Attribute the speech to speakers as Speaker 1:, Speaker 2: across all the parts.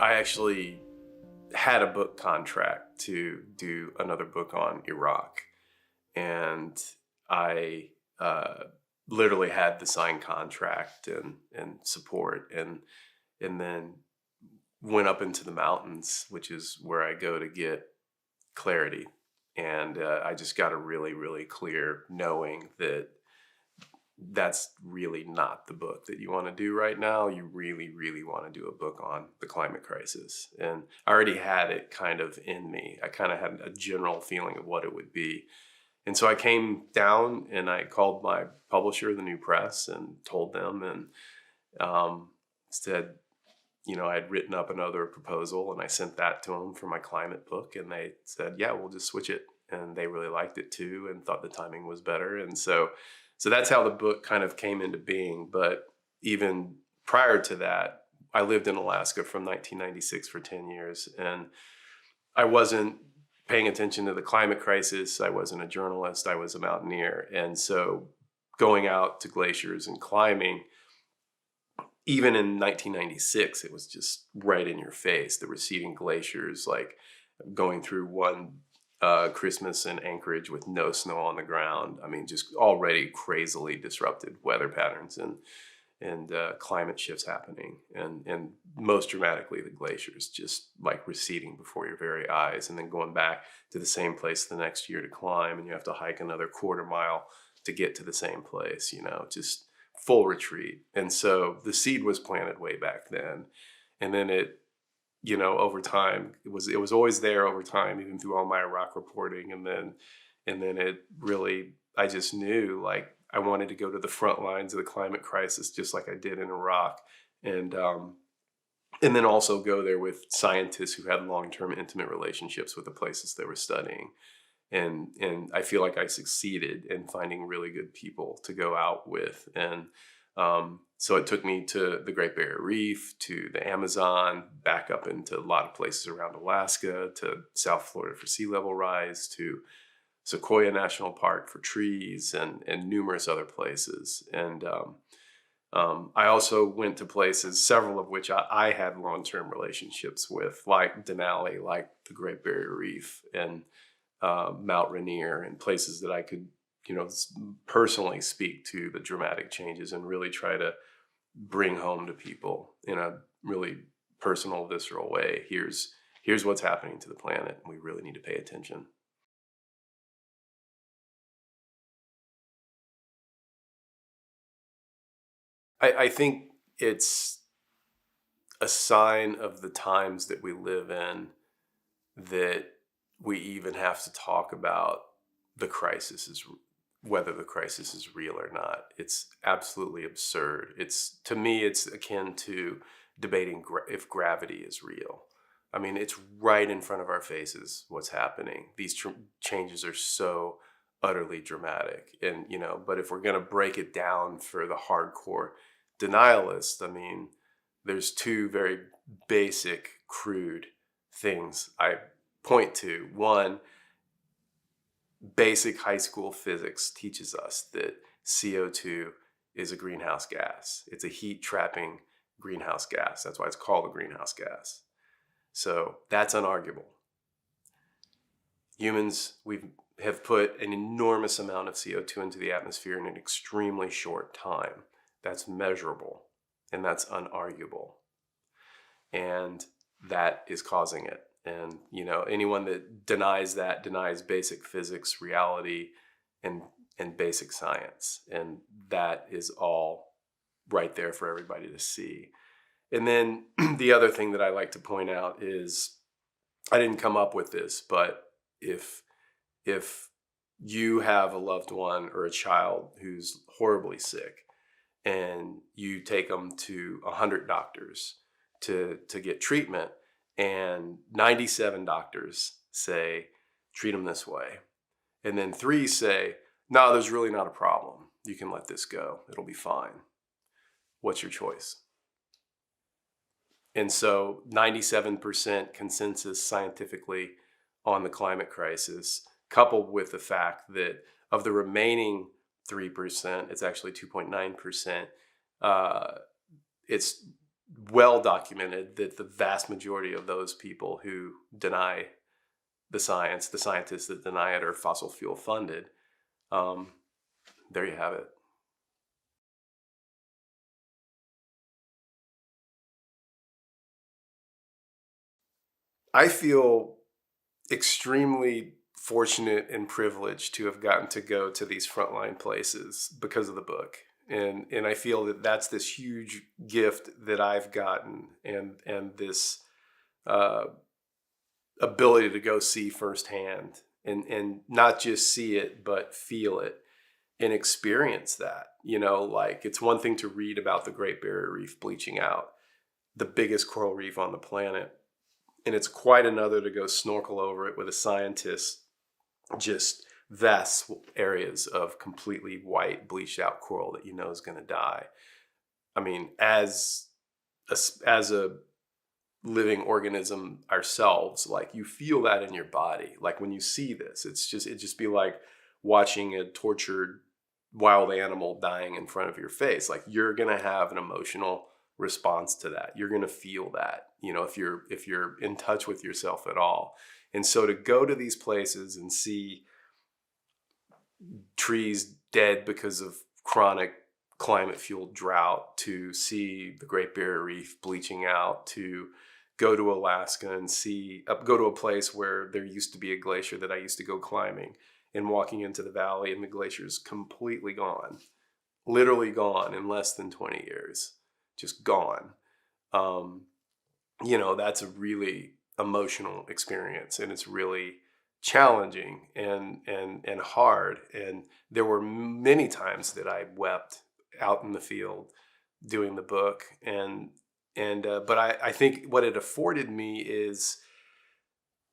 Speaker 1: I actually had a book contract to do another book on Iraq, and I literally had the signed contract and support, and then went up into the mountains, which is where I go to get clarity. And I just got a really, really clear knowing that that's really not the book that you want to do right now. You really, really want to do a book on the climate crisis. And I already had it kind of in me. I kind of had a general feeling of what it would be. And so I came down and I called my publisher, the New Press, and told them, and said, I had written up another proposal, and I sent that to them for my climate book. And they said, yeah, we'll just switch it. And they really liked it too, and thought the timing was better. And so that's how the book kind of came into being. But even prior to that, I lived in Alaska from 1996 for 10 years, and I wasn't paying attention to the climate crisis. I wasn't a journalist. I was a mountaineer. And so going out to glaciers and climbing, even in 1996, it was just right in your face. The receding glaciers, like going through one Christmas in Anchorage with no snow on the ground. I mean, just already crazily disrupted weather patterns and climate shifts happening. And most dramatically, the glaciers just like receding before your very eyes, and then going back to the same place the next year to climb. And you have to hike another quarter mile to get to the same place, just full retreat. And so the seed was planted way back then. And then it, over time, it was always there over time, even through all my Iraq reporting. And then it really, I just knew, like, I wanted to go to the front lines of the climate crisis, just like I did in Iraq. And then also go there with scientists who had long-term intimate relationships with the places they were studying. And I feel like I succeeded in finding really good people to go out with. And so it took me to the Great Barrier Reef, to the Amazon, back up into a lot of places around Alaska, to South Florida for sea level rise, to Sequoia National Park for trees, and numerous other places. And I also went to places, several of which I had long-term relationships with, like Denali, like the Great Barrier Reef, and Mount Rainier, and places that I could, personally speak to the dramatic changes and really try to bring home to people in a really personal, visceral way. Here's what's happening to the planet, and we really need to pay attention. I think it's a sign of the times that we live in that we even have to talk about the crisis, is whether the crisis is real or not. It's absolutely absurd. To me, it's akin to debating if gravity is real. I mean, it's right in front of our faces what's happening. These changes are so utterly dramatic. And, but if we're going to break it down for the hardcore denialists, I mean, there's two very basic, crude things I point to. One, basic high school physics teaches us that CO2 is a greenhouse gas. It's a heat trapping greenhouse gas. That's why it's called a greenhouse gas. So that's unarguable. Humans, we have put an enormous amount of CO2 into the atmosphere in an extremely short time. That's measurable, and that's unarguable. And that is causing it. And, anyone that denies that denies basic physics, reality, and basic science. And that is all right there for everybody to see. And then the other thing that I like to point out is, I didn't come up with this, but if you have a loved one or a child who's horribly sick, and you take them to 100 doctors to get treatment, and 97 doctors say, treat them this way. And then 3 say, no, there's really not a problem. You can let this go. It'll be fine. What's your choice? And so 97% consensus scientifically on the climate crisis, coupled with the fact that of the remaining 3%, it's actually 2.9%, it's well documented that the vast majority of those people who deny the science, the scientists that deny it, are fossil fuel funded. Um, there you have it. I feel extremely fortunate and privileged to have gotten to go to these frontline places because of the book. And I feel that that's this huge gift that I've gotten, and this uh, ability to go see firsthand, and not just see it, but feel it and experience that. Like, it's one thing to read about the Great Barrier Reef bleaching out, the biggest coral reef on the planet. And it's quite another to go snorkel over it with a scientist, just vast areas of completely white, bleached out coral that is going to die. I mean, as a living organism ourselves, like, you feel that in your body. Like, when you see this, it just be like watching a tortured wild animal dying in front of your face. Like, you're going to have an emotional response to that. You're going to feel that, if you're in touch with yourself at all. And so to go to these places and see trees dead because of chronic climate fueled drought, to see the Great Barrier Reef bleaching out, to go to Alaska and go to a place where there used to be a glacier that I used to go climbing, and walking into the valley and the glacier's completely gone, literally gone in less than 20 years, just gone. Um, that's a really emotional experience, and it's really challenging and hard. And there were many times that I wept out in the field doing the book. But I think what it afforded me is,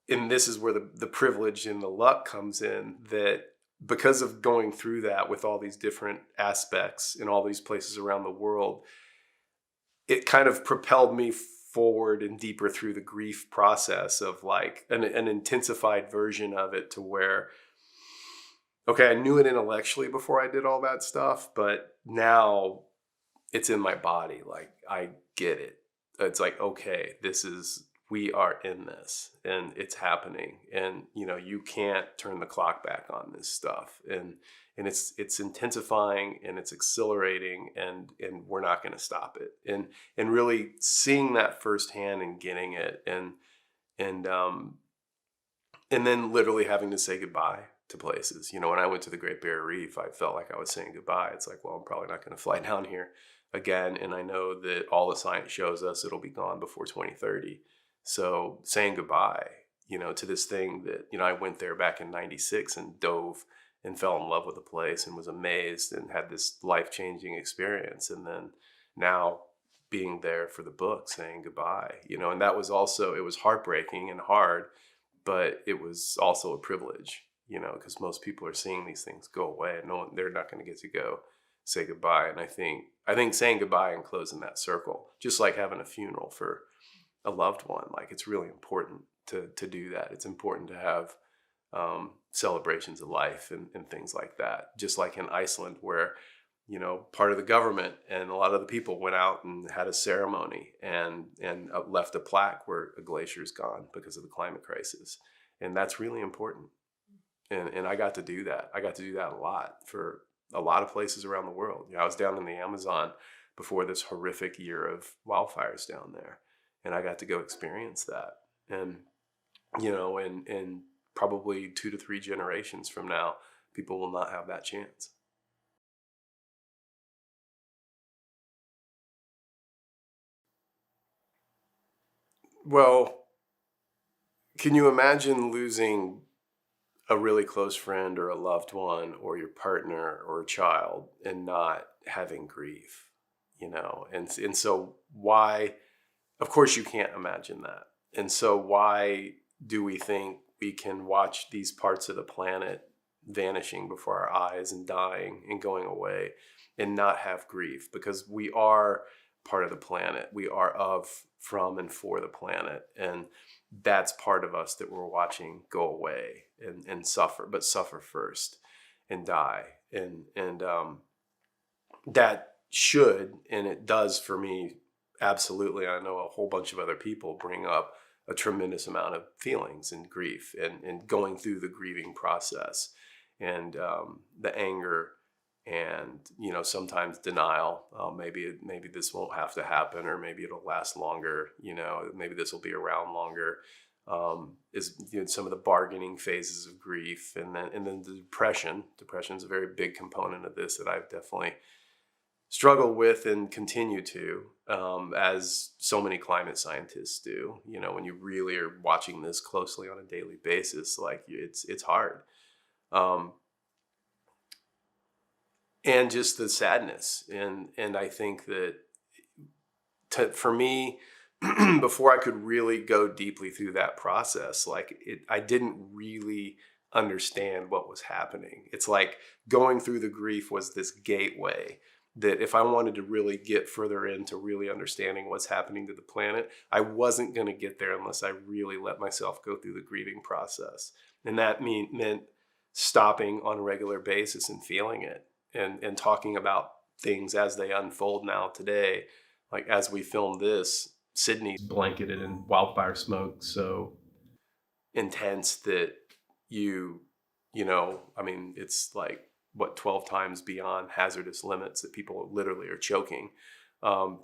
Speaker 1: and this is where the privilege and the luck comes in, that because of going through that with all these different aspects in all these places around the world, it kind of propelled me forward and deeper through the grief process of, like, an intensified version of it, to where, okay, I knew it intellectually before I did all that stuff, but now it's in my body. Like, I get it. It's like, okay, we are in this, and it's happening. And, you can't turn the clock back on this stuff. And it's intensifying, and it's accelerating, and we're not going to stop it. And really seeing that firsthand and getting it, and then literally having to say goodbye to places. When I went to the Great Barrier Reef, I felt like I was saying goodbye. It's like, well, I'm probably not going to fly down here again, and I know that all the science shows us it'll be gone before 2030. So saying goodbye, to this thing that, I went there back in '96 and dove and fell in love with the place and was amazed and had this life-changing experience. And then now being there for the book, saying goodbye, and that was also, it was heartbreaking and hard, but it was also a privilege, because most people are seeing these things go away, and they're not going to get to go say goodbye. And I think saying goodbye and closing that circle, just like having a funeral for a loved one, like, it's really important to do that. It's important to have celebrations of life and things like that. Just like in Iceland, where, part of the government and a lot of the people went out and had a ceremony and left a plaque where a glacier's gone because of the climate crisis. And that's really important. And I got to do that. I got to do that a lot for a lot of places around the world. I was down in the Amazon before this horrific year of wildfires down there, and I got to go experience that. And, and probably 2 to 3 generations from now, people will not have that chance. Well, can you imagine losing a really close friend or a loved one or your partner or a child and not having grief? And so why, of course you can't imagine that. And so why do we think we can watch these parts of the planet vanishing before our eyes and dying and going away and not have grief? Because we are part of the planet. We are from, and for the planet. And that's part of us that we're watching go away and suffer, but suffer first and die. And that should, and it does for me absolutely, I know a whole bunch of other people bring up a tremendous amount of feelings and grief and going through the grieving process and the anger and, you know, sometimes denial. Maybe this won't have to happen, or maybe it'll last longer. You know, maybe this will be around longer. Is, you know, some of the bargaining phases of grief, and then the depression. Depression is a very big component of this that I've definitely struggle with and continue to, as so many climate scientists do. You know, when you really are watching this closely on a daily basis, like it's hard. Um, and just the sadness, and I think that for me, before I could really go deeply through that process, I didn't really understand what was happening. It's like going through the grief was this gateway that if I wanted to really get further into really understanding what's happening to the planet, I wasn't going to get there unless I really let myself go through the grieving process. And that meant stopping on a regular basis and feeling it, and talking about things as they unfold now today. Like as we film this, Sydney's blanketed in wildfire smoke so intense that you know, I mean, it's like what, 12 times beyond hazardous limits that people literally are choking. Um,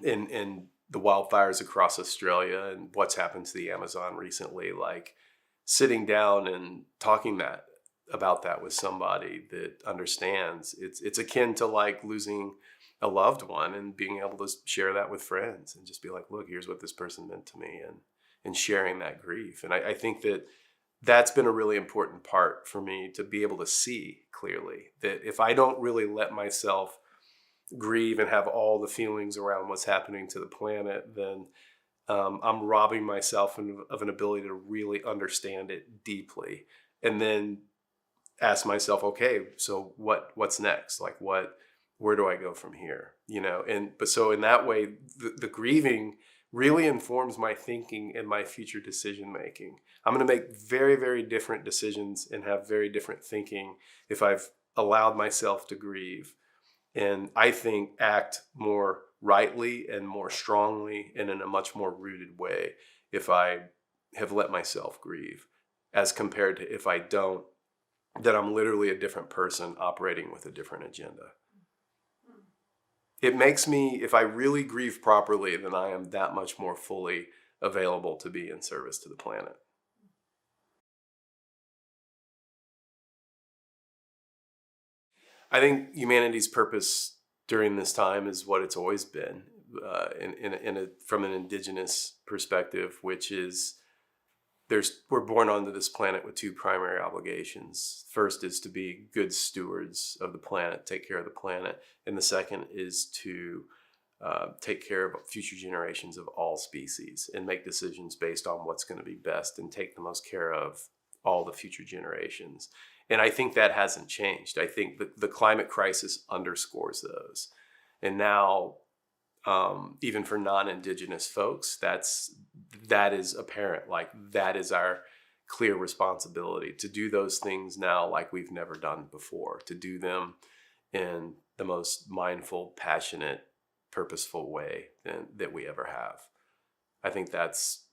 Speaker 1: and the wildfires across Australia and what's happened to the Amazon recently, like sitting down and talking about that with somebody that understands, it's akin to like losing a loved one and being able to share that with friends and just be like, look, here's what this person meant to me, and sharing that grief. And I think that that's been a really important part for me, to be able to see clearly that if I don't really let myself grieve and have all the feelings around what's happening to the planet, then I'm robbing myself of an ability to really understand it deeply, and then ask myself, okay, so what's next? Like where do I go from here? You know, but so in that way, the grieving really informs my thinking and my future decision making. I'm going to make very, very different decisions and have very different thinking if I've allowed myself to grieve. And I think act more rightly and more strongly and in a much more rooted way if I have let myself grieve, as compared to if I don't, that I'm literally a different person operating with a different agenda. It makes me, if I really grieve properly, then I am that much more fully available to be in service to the planet. I think humanity's purpose during this time is what it's always been, from an indigenous perspective, which is we're born onto this planet with two primary obligations. First is to be good stewards of the planet, take care of the planet, and the second is to take care of future generations of all species and make decisions based on what's going to be best and take the most care of all the future generations. And I think that hasn't changed. I think the climate crisis underscores those. And now, even for non-Indigenous folks, that is apparent. Like that is our clear responsibility to do those things now like we've never done before, to do them in the most mindful, passionate, purposeful way that we ever have. I think that's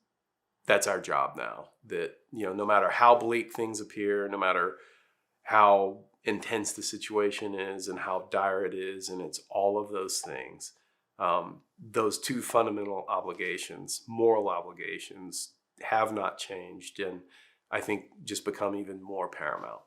Speaker 1: our job now. That, you know, no matter how bleak things appear, no matter how intense the situation is and how dire it is, and it's all of those things, those two fundamental obligations, moral obligations, have not changed, and I think just become even more paramount.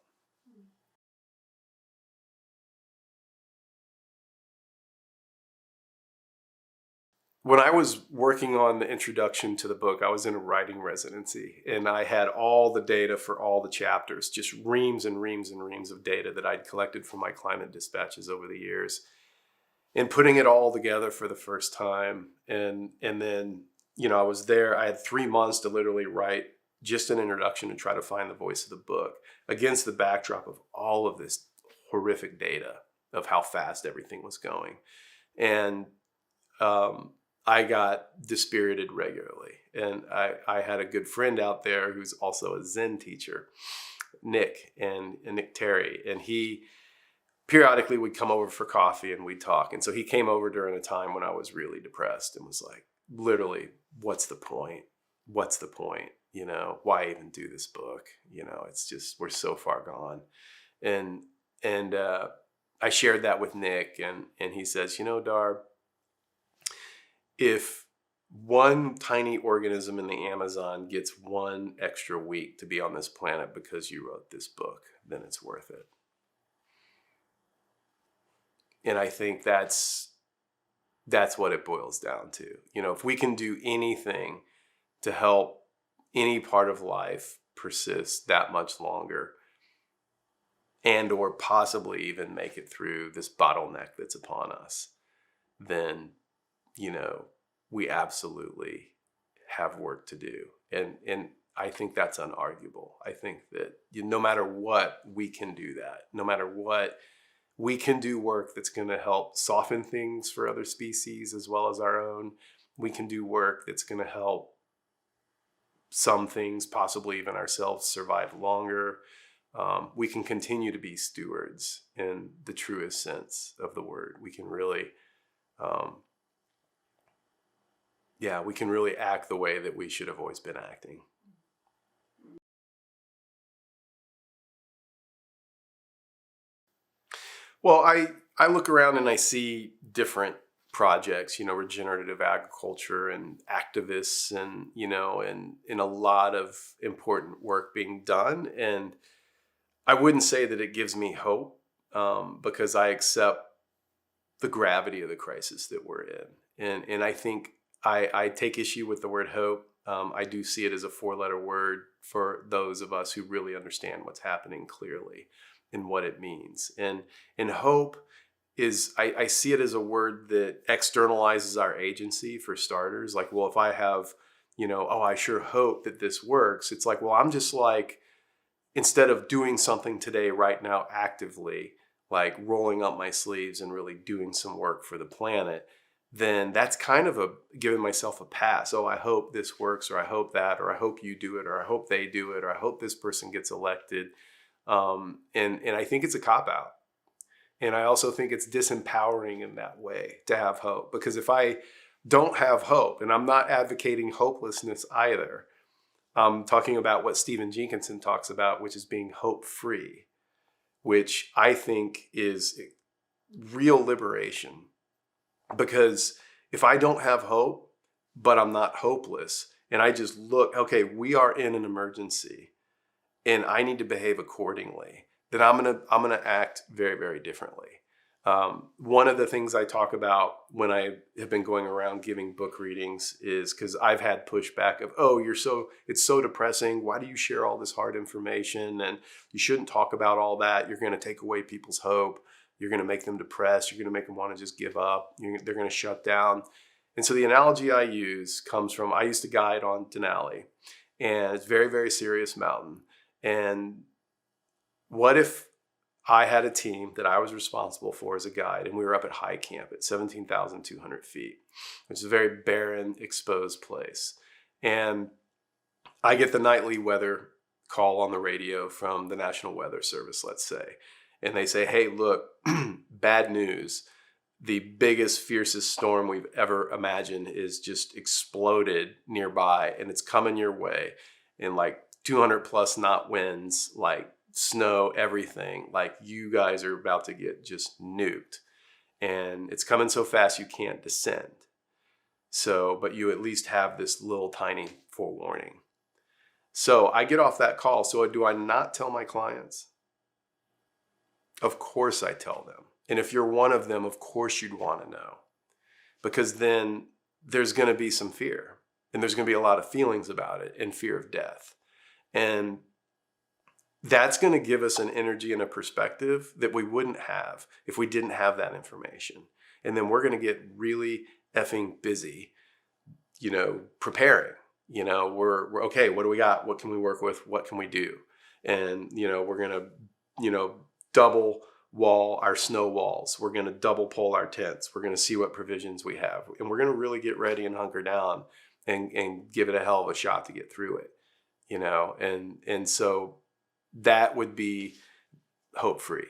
Speaker 1: When I was working on the introduction to the book, I was in a writing residency, and I had all the data for all the chapters, just reams and reams and reams of data that I'd collected from my climate dispatches over the years, and putting it all together for the first time. And then, you know, I was there. I had 3 months to literally write just an introduction and try to find the voice of the book against the backdrop of all of this horrific data of how fast everything was going. And I got dispirited regularly. And I had a good friend out there who's also a Zen teacher, Nick Terry. And he periodically would come over for coffee and we'd talk. And so he came over during a time when I was really depressed and was like, literally, what's the point? What's the point? You know, why even do this book? You know, it's just, we're so far gone. And I shared that with Nick, and he says, you know, Dahr, if one tiny organism in the Amazon gets one extra week to be on this planet because you wrote this book, then it's worth it. And I think that's what it boils down to. You know, if we can do anything to help any part of life persist that much longer, and or possibly even make it through this bottleneck that's upon us, then, you know, we absolutely have work to do. And I think that's unarguable. I think that no matter what, we can do that. No matter what, we can do work that's going to help soften things for other species as well as our own. We can do work that's going to help some things, possibly even ourselves, survive longer. We can continue to be stewards in the truest sense of the word. We can really, we can really act the way that we should have always been acting. Well, I look around and I see different projects, you know, regenerative agriculture and activists and, you know, and a lot of important work being done. And I wouldn't say that it gives me hope, because I accept the gravity of the crisis that we're in. And I think I take issue with the word hope. I do see it as a 4-letter word for those of us who really understand what's happening clearly and what it means. And hope is, I see it as a word that externalizes our agency, for starters. Like, well, if I have, you know, oh, I sure hope that this works. It's like, well, I'm just like, instead of doing something today, right now, actively, like rolling up my sleeves and really doing some work for the planet, then that's kind of giving myself a pass. Oh, I hope this works, or I hope that, or I hope you do it, or I hope they do it, or I hope this person gets elected. And I think it's a cop-out. And I also think it's disempowering in that way to have hope. Because if I don't have hope, and I'm not advocating hopelessness either, I'm talking about what Stephen Jenkinson talks about, which is being hope-free, which I think is real liberation. Because if I don't have hope, but I'm not hopeless, and I just look, okay, we are in an emergency, and I need to behave accordingly, then I'm gonna act very, very differently. One of the things I talk about when I have been going around giving book readings is, because I've had pushback of, oh, it's so depressing. Why do you share all this hard information? And you shouldn't talk about all that. You're going to take away people's hope. You're going to make them depressed. You're going to make them want to just give up. They're going to shut down. And so the analogy I use comes from, I used to guide on Denali, and it's a very, very serious mountain. And what if I had a team that I was responsible for as a guide, and we were up at high camp at 17,200 feet, which is a very barren, exposed place. And I get the nightly weather call on the radio from the National Weather Service, let's say. And they say, hey, look, bad news. The biggest, fiercest storm we've ever imagined is just exploded nearby, and it's coming your way in like 200 plus knot winds, like snow, everything. Like, you guys are about to get just nuked, and it's coming so fast you can't descend. So, but you at least have this little tiny forewarning. So I get off that call. So do I not tell my clients? Of course I tell them. And if you're one of them, of course you'd want to know, because then there's going to be some fear, and there's going to be a lot of feelings about it, and fear of death. And that's going to give us an energy and a perspective that we wouldn't have if we didn't have that information. And then we're going to get really effing busy, you know, preparing. You know, we're okay. What do we got? What can we work with? What can we do? And, you know, we're going to, you know, double wall our snow walls. We're going to double pole our tents. We're going to see what provisions we have. And we're going to really get ready and hunker down and give it a hell of a shot to get through it, you know? And so that would be hope-free.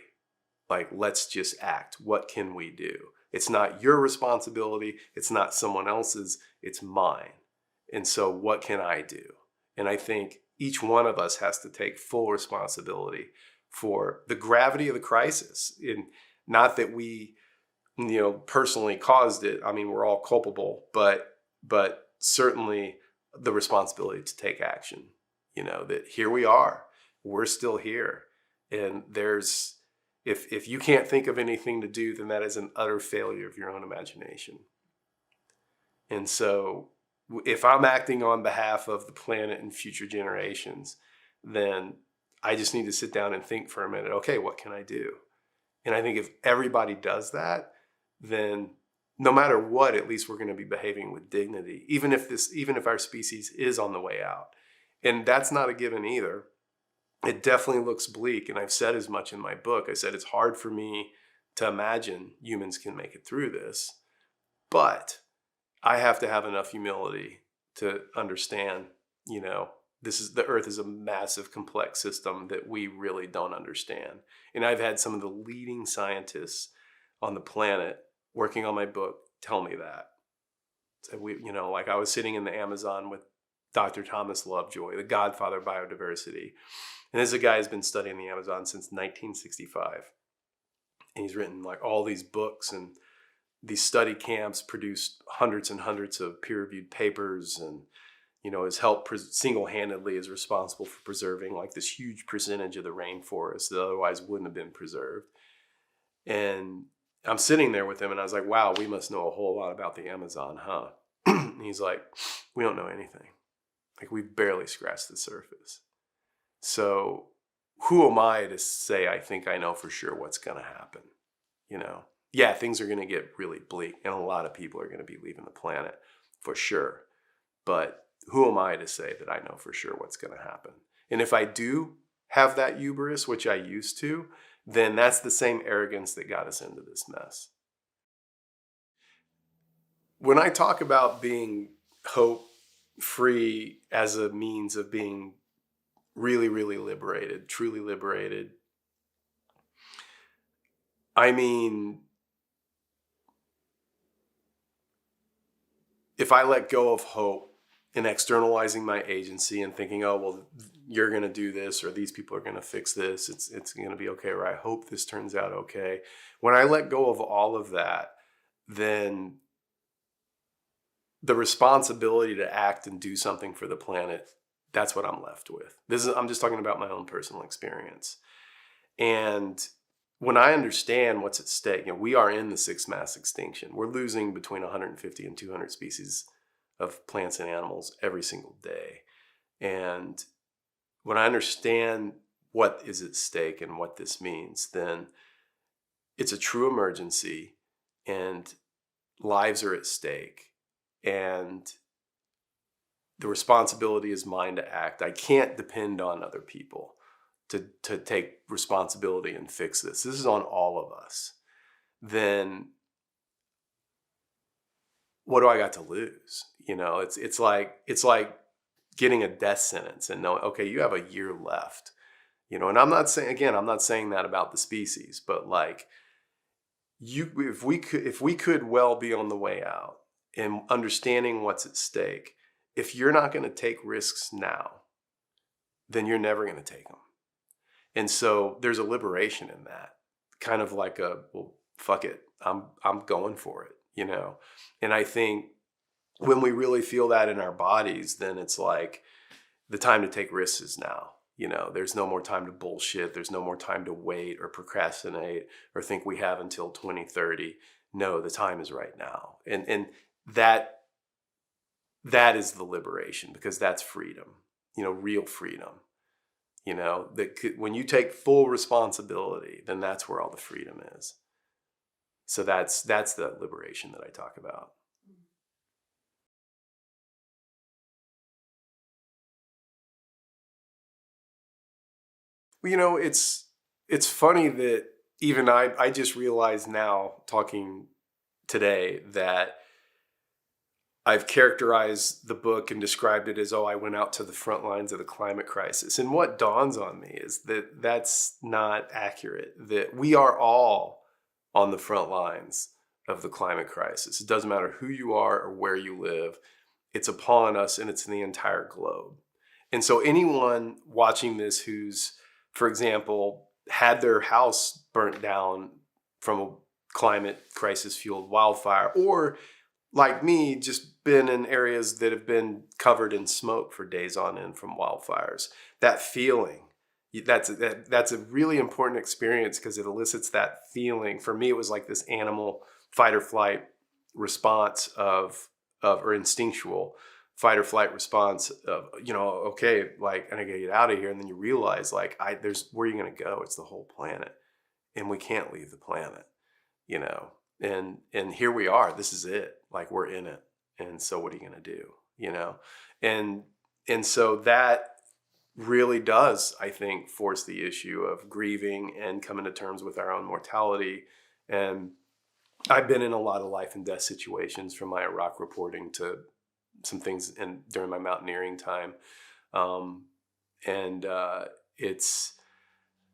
Speaker 1: Like, let's just act. What can we do? It's not your responsibility. It's not someone else's. It's mine. And so what can I do? And I think each one of us has to take full responsibility for the gravity of the crisis. And not that we, personally caused it. I mean, we're all culpable, but certainly the responsibility to take action. That here we are, we're still here, and if you can't think of anything to do, then that is an utter failure of your own imagination. And so if I'm acting on behalf of the planet and future generations, then I just need to sit down and think for a minute, okay, what can I do? And I think if everybody does that, then no matter what, at least we're going to be behaving with dignity, even if our species is on the way out. And that's not a given either. It definitely looks bleak. And I've said as much in my book. I said it's hard for me to imagine humans can make it through this, but I have to have enough humility to understand, the Earth is a massive, complex system that we really don't understand. And I've had some of the leading scientists on the planet working on my book tell me that. So like I was sitting in the Amazon with Dr. Thomas Lovejoy, the godfather of biodiversity. And this is a guy who's been studying the Amazon since 1965. And he's written like all these books, and these study camps produced hundreds and hundreds of peer-reviewed papers, and has helped single-handedly is responsible for preserving like this huge percentage of the rainforest that otherwise wouldn't have been preserved. And I'm sitting there with him, and I was like, wow, we must know a whole lot about the Amazon, huh? And he's like, we don't know anything. Like, we've barely scratched the surface. So who am I to say I think I know for sure what's going to happen? Yeah, things are going to get really bleak, and a lot of people are going to be leaving the planet for sure. But who am I to say that I know for sure what's going to happen? And if I do have that hubris, which I used to, then that's the same arrogance that got us into this mess. When I talk about being hope-free as a means of being really, really liberated, truly liberated, I mean, if I let go of hope and externalizing my agency and thinking, oh, well, you're going to do this, or these people are going to fix this, it's going to be okay, or I hope this turns out okay. When I let go of all of that, then the responsibility to act and do something for the planet, that's what I'm left with. I'm just talking about my own personal experience. And when I understand what's at stake, we are in the sixth mass extinction. We're losing between 150 and 200 species of plants and animals every single day. And when I understand what is at stake and what this means, then it's a true emergency, and lives are at stake. And the responsibility is mine to act. I can't depend on other people to take responsibility and fix this. This is on all of us. Then what do I got to lose? It's like getting a death sentence and knowing, okay, you have a year left. And I'm not saying that about the species, but like if we could well be on the way out and understanding what's at stake, if you're not going to take risks now, then you're never going to take them. And so there's a liberation in that, kind of like well, fuck it, I'm going for it, And I think when we really feel that in our bodies, then it's like the time to take risks is now. There's no more time to bullshit. There's no more time to wait or procrastinate or think we have until 2030. No, the time is right now. And that is the liberation, because that's freedom, real freedom. When you take full responsibility, then that's where all the freedom is. So that's the liberation that I talk about. Well, it's funny that even I just realized now, talking today, that I've characterized the book and described it as, oh, I went out to the front lines of the climate crisis. And what dawns on me is that that's not accurate, that we are all on the front lines of the climate crisis. It doesn't matter who you are or where you live, it's upon us and it's in the entire globe. And so anyone watching this who's, for example, had their house burnt down from a climate crisis fueled wildfire, or like me, just been in areas that have been covered in smoke for days on end from wildfires. That feeling, that's a really important experience because it elicits that feeling. For me, it was like this animal fight or flight response or instinctual fight or flight response of, okay, like, I gotta get out of here. And then you realize, like, there's where you're gonna go. It's the whole planet, and we can't leave the planet, you know. And here we are. This is it. Like, we're in it. And so what are you going to do? And so that really does, I think, force the issue of grieving and coming to terms with our own mortality. And I've been in a lot of life and death situations, from my Iraq reporting to some things during my mountaineering time. It's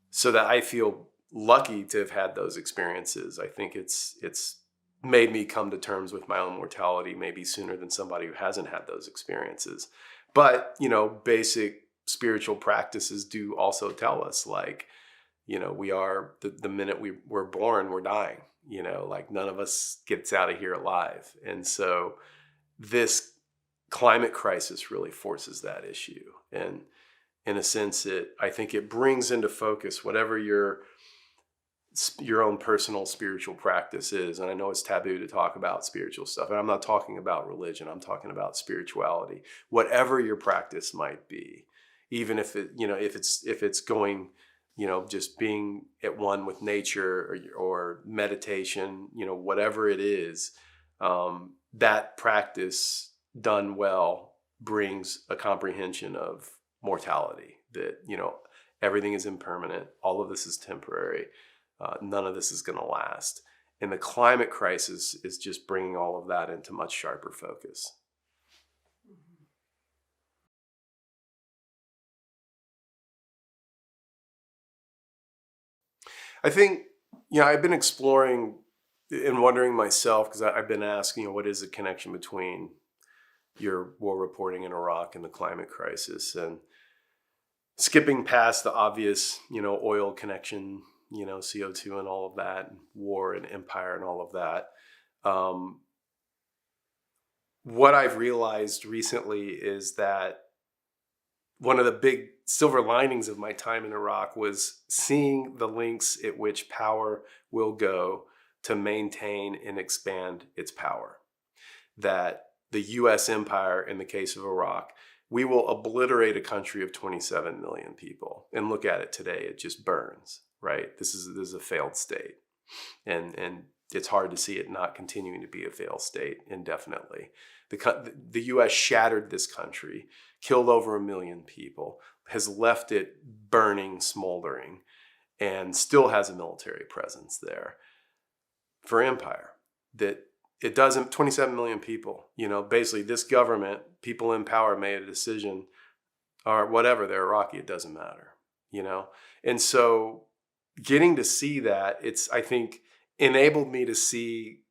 Speaker 1: so that I feel lucky to have had those experiences. I think it's made me come to terms with my own mortality maybe sooner than somebody who hasn't had those experiences. But, basic spiritual practices do also tell us, like, we are, the minute we're born, we're dying, like, none of us gets out of here alive. And so this climate crisis really forces that issue. And in a sense, I think it brings into focus whatever your own personal spiritual practice is. And I know it's taboo to talk about spiritual stuff. And I'm not talking about religion. I'm talking about spirituality. Whatever your practice might be, even if it's going, just being at one with nature or meditation, whatever it is, that practice done well brings a comprehension of mortality, that, everything is impermanent. All of this is temporary. None of this is going to last. And the climate crisis is just bringing all of that into much sharper focus. I think, I've been exploring and wondering myself, because I've been asking, what is the connection between your war reporting in Iraq and the climate crisis? And skipping past the obvious, oil connection, CO2 and all of that, and war and empire and all of that. What I've realized recently is that one of the big silver linings of my time in Iraq was seeing the lengths at which power will go to maintain and expand its power. That the US empire, in the case of Iraq, we will obliterate a country of 27 million people. And look at it today, it just burns, right? This is a failed state. And it's hard to see it not continuing to be a failed state indefinitely. The US shattered this country, killed over 1 million people, has left it burning, smoldering, and still has a military presence there for empire. That it doesn't, 27 million people, basically this government, people in power made a decision, or whatever, they're Iraqi, it doesn't matter, And so getting to see that, I think, enabled me to see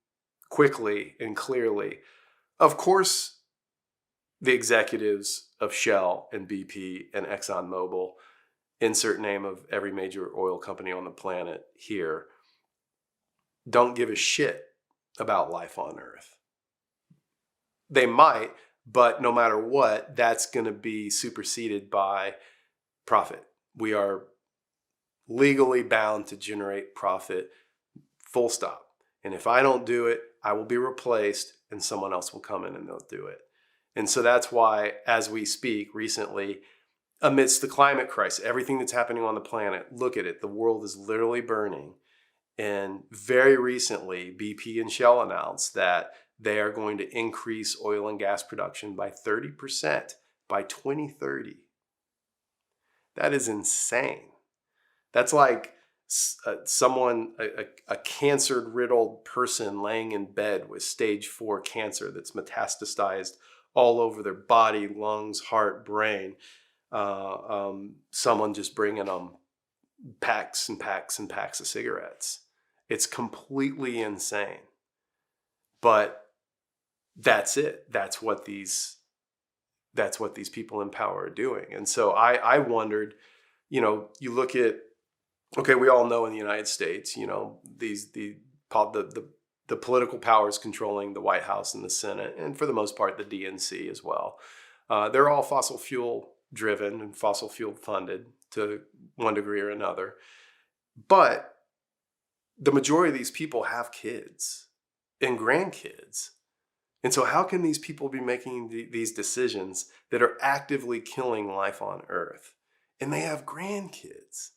Speaker 1: quickly and clearly, of course, the executives of Shell and BP and ExxonMobil, insert name of every major oil company on the planet here, don't give a shit about life on Earth. They might, but no matter what, that's going to be superseded by profit. We are legally bound to generate profit, full stop. And if I don't do it, I will be replaced and someone else will come in and they'll do it. And so that's why, as we speak recently, amidst the climate crisis, everything that's happening on the planet, look at it, the world is literally burning. And very recently, BP and Shell announced that they are going to increase oil and gas production by 30% by 2030. That is insane. That's like Someone, a cancer-riddled person laying in bed with stage 4 cancer that's metastasized all over their body, lungs, heart, brain. Someone just bringing them packs and packs and packs of cigarettes. It's completely insane. But that's it. That's what these people in power are doing. And so I wondered, you look at, okay, we all know in the United States, the political powers controlling the White House and the Senate, and for the most part, the DNC as well. They're all fossil fuel driven and fossil fuel funded to one degree or another. But the majority of these people have kids and grandkids. And so how can these people be making these decisions that are actively killing life on Earth? And they have grandkids.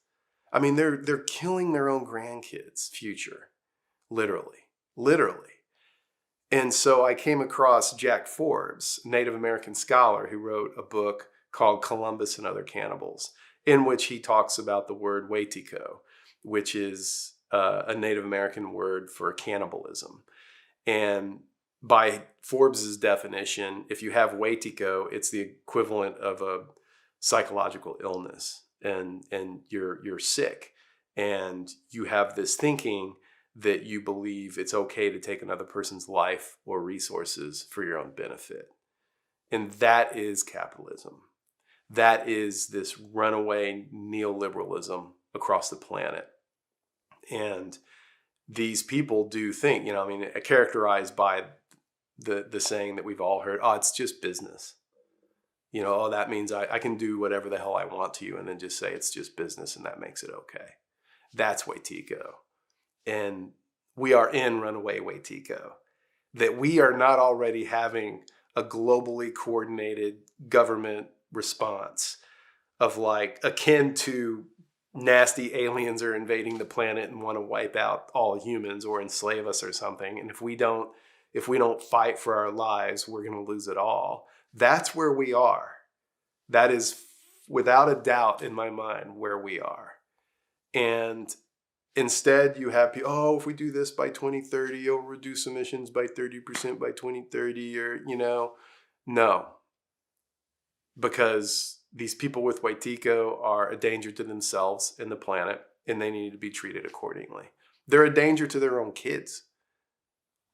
Speaker 1: I mean, they're killing their own grandkids' future, literally. And so I came across Jack Forbes, a Native American scholar who wrote a book called Columbus and Other Cannibals, in which he talks about the word Wetiko, which is a Native American word for cannibalism. And by Forbes's definition, if you have Wetiko, it's the equivalent of a psychological illness, and you're sick, and you have this thinking that you believe it's okay to take another person's life or resources for your own benefit. And that is capitalism. That is this runaway neoliberalism across the planet. And these people do think, characterized by the saying that we've all heard, oh, it's just business. That means I can do whatever the hell I want to you, and then just say it's just business, and that makes it okay. That's Wetiko. And we are in runaway Wetiko. That we are not already having a globally coordinated government response of akin to nasty aliens are invading the planet and want to wipe out all humans or enslave us or something. And if we don't fight for our lives, we're going to lose it all. That's where we are. That is without a doubt in my mind where we are. And instead you have people, if we do this by 2030, it'll reduce emissions by 30% by 2030, or, no. Because these people with Wetiko are a danger to themselves and the planet, and they need to be treated accordingly. They're a danger to their own kids.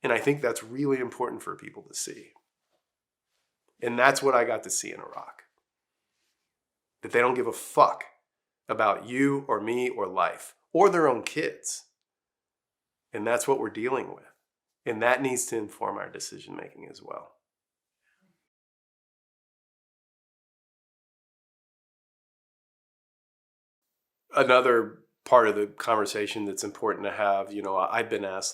Speaker 1: And I think that's really important for people to see. And that's what I got to see in Iraq. That they don't give a fuck about you or me or life or their own kids. And that's what we're dealing with. And that needs to inform our decision making as well. Another part of the conversation that's important to have, I've been asked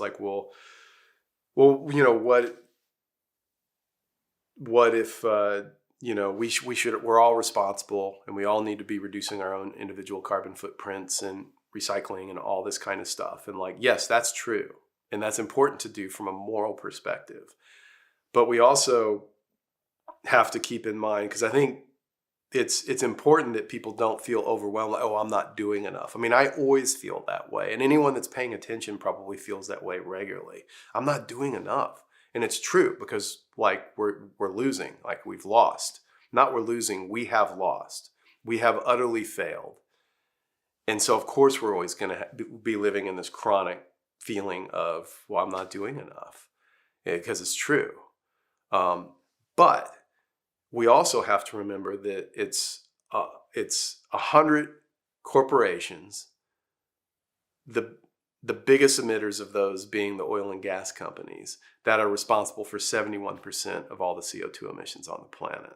Speaker 1: what if, we're all responsible and we all need to be reducing our own individual carbon footprints and recycling and all this kind of stuff. And yes, that's true. And that's important to do from a moral perspective. But we also have to keep in mind, because I think it's important that people don't feel overwhelmed, I'm not doing enough. I mean, I always feel that way. And anyone that's paying attention probably feels that way regularly. I'm not doing enough. And it's true, because we're losing, we've lost. Not we're losing, we have lost. We have utterly failed. And so of course we're always going to be living in this chronic feeling of, I'm not doing enough, because it's true. But we also have to remember that it's 100 corporations, the biggest emitters of those being the oil and gas companies, that are responsible for 71% of all the CO2 emissions on the planet.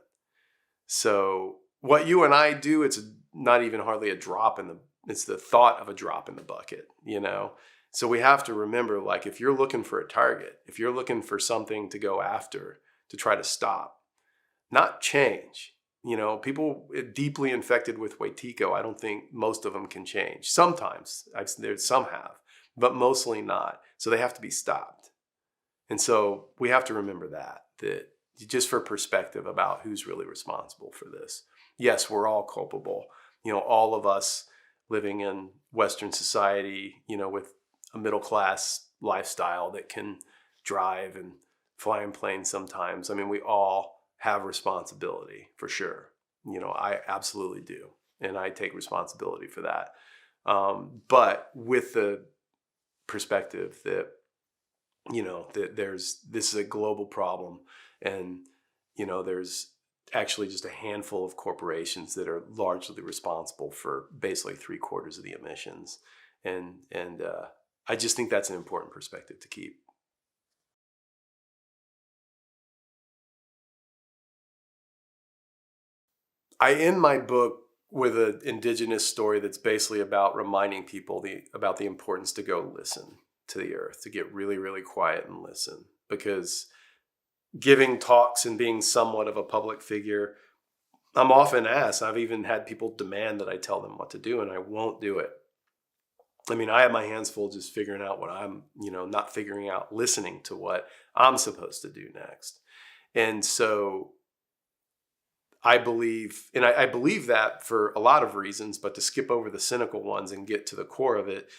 Speaker 1: So what you and I do, it's not even hardly a drop it's the thought of a drop in the bucket, So we have to remember, if you're looking for a target, if you're looking for something to go after, to try to stop, not change. People deeply infected with Wetiko, I don't think most of them can change. Sometimes, some have, but mostly not. So they have to be stopped. And so we have to remember that just for perspective about who's really responsible for this. Yes, we're all culpable. All of us living in Western society, with a middle class lifestyle that can drive and fly in planes sometimes. I mean, we all have responsibility for sure. I absolutely do. And I take responsibility for that. But with the perspective that, that this is a global problem, and, there's actually just a handful of corporations that are largely responsible for basically 3/4 of the emissions. And I just think that's an important perspective to keep. I end my book with an indigenous story that's basically about reminding people about the importance to go listen to the earth, to get really, really quiet and listen. Because giving talks and being somewhat of a public figure, I'm often asked, I've even had people demand that I tell them what to do, and I won't do it. I mean, I have my hands full just figuring out what I'm, not figuring out, listening to what I'm supposed to do next. And so I believe, and I believe that for a lot of reasons, but to skip over the cynical ones and get to the core of it,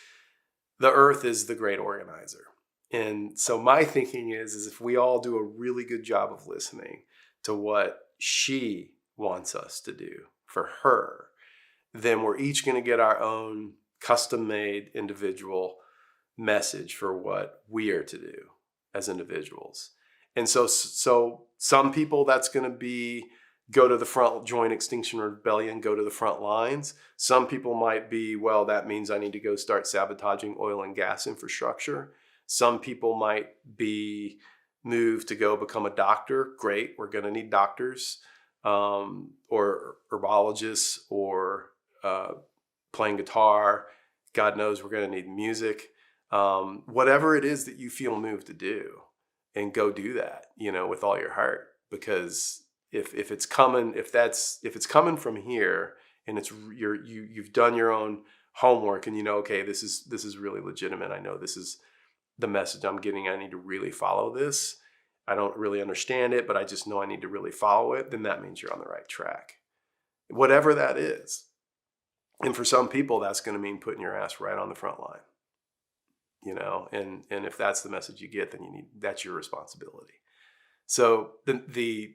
Speaker 1: the earth is the great organizer. And so my thinking is if we all do a really good job of listening to what she wants us to do for her, then we're each going to get our own custom-made individual message for what we are to do as individuals. And so some people, that's going to be go to the front, join Extinction Rebellion, go to the front lines. Some people might be, well, that means I need to go start sabotaging oil and gas infrastructure. Some people might be moved to go become a doctor. Great, we're going to need doctors, or herbologists, or playing guitar. God knows we're going to need music. Whatever it is that you feel moved to do, and go do that, with all your heart. Because if it's coming from here, and you've done your own homework, and okay, this is really legitimate. I know this is the message I'm getting. I need to really follow this. I don't really understand it, but I just know I need to really follow it. Then that means you're on the right track, whatever that is. And for some people, that's going to mean putting your ass right on the front line. And if that's the message you get, then that's your responsibility. So the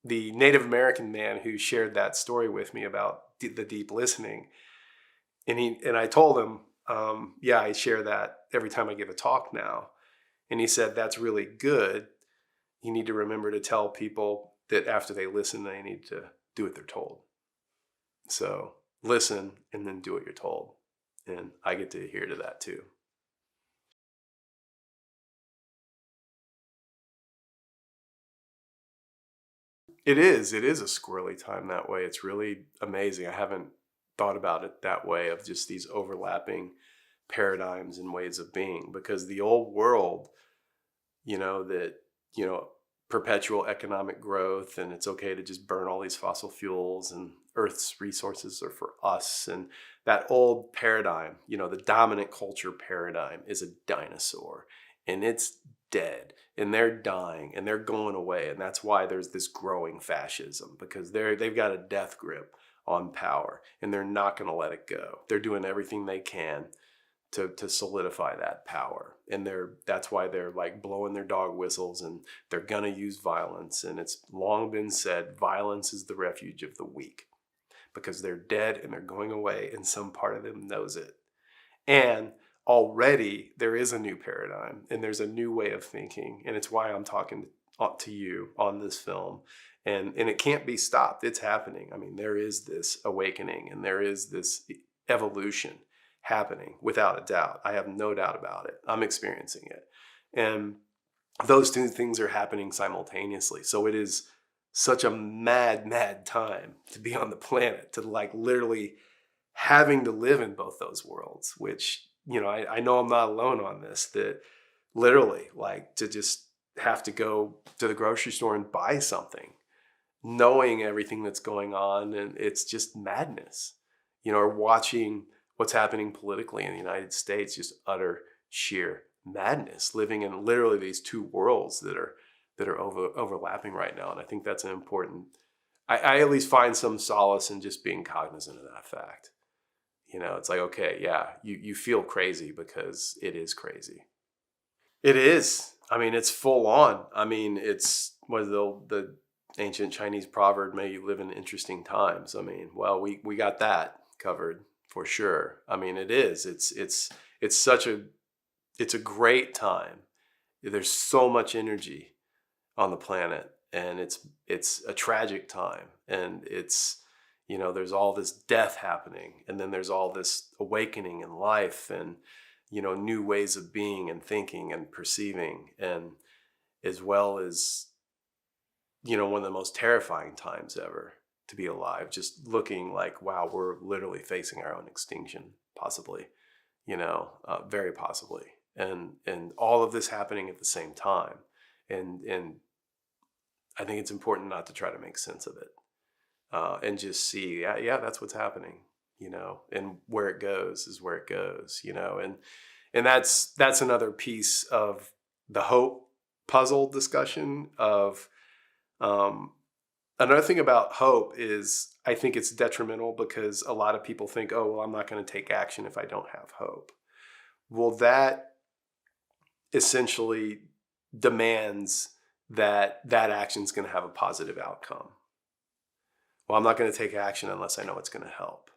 Speaker 1: Native American man who shared that story with me about the deep listening, and I told him, yeah, I share that every time I give a talk now. And he said, that's really good. You need to remember to tell people that after they listen, they need to do what they're told. So listen and then do what you're told. And I get to adhere to that too. It is a squirrely time that way. It's really amazing. I haven't thought about it that way, of just these overlapping paradigms and ways of being, because the old world, that, perpetual economic growth, and it's okay to just burn all these fossil fuels, and Earth's resources are for us. And that old paradigm, the dominant culture paradigm, is a dinosaur, and it's dead, and they're dying, and they're going away. And that's why there's this growing fascism, because they've got a death grip on power, and they're not going to let it go. They're doing everything they can to solidify that power. And that's why they're like blowing their dog whistles, and they're gonna use violence. And it's long been said, violence is the refuge of the weak, because they're dead and they're going away, and some part of them knows it. And already there is a new paradigm, and there's a new way of thinking. And it's why I'm talking to you on this film. And it can't be stopped. It's happening. I mean, there is this awakening, and there is this evolution happening, without a doubt. I have no doubt about it. I'm experiencing it. And those two things are happening simultaneously. So it is such a mad, mad time to be on the planet, to like literally having to live in both those worlds, which, I know I'm not alone on this, that literally like to just have to go to the grocery store and buy something, knowing everything that's going on. And it's just madness, or watching what's happening politically in the United States, just utter sheer madness, living in literally these two worlds that are overlapping right now. And I think that's an important, I at least find some solace in just being cognizant of that fact, It's like, okay, yeah, you feel crazy because it is crazy. It is. I mean, it's full on. I mean, it's what is the ancient Chinese proverb, may you live in interesting times. I mean, well, we got that covered for sure. I mean, it is. It's such a it's a great time. There's so much energy on the planet, and it's a tragic time, and there's all this death happening, and then there's all this awakening in life, and new ways of being and thinking and perceiving, and as well as one of the most terrifying times ever to be alive, just looking like, wow, we're literally facing our own extinction, possibly, very possibly, and all of this happening at the same time, and I think it's important not to try to make sense of it, and just see, yeah, that's what's happening, and where it goes is where it goes, and that's another piece of the hope puzzle discussion of, another thing about hope is I think it's detrimental because a lot of people think, oh, well, I'm not going to take action if I don't have hope. Well, that essentially demands that action is going to have a positive outcome. Well, I'm not going to take action unless I know it's going to help.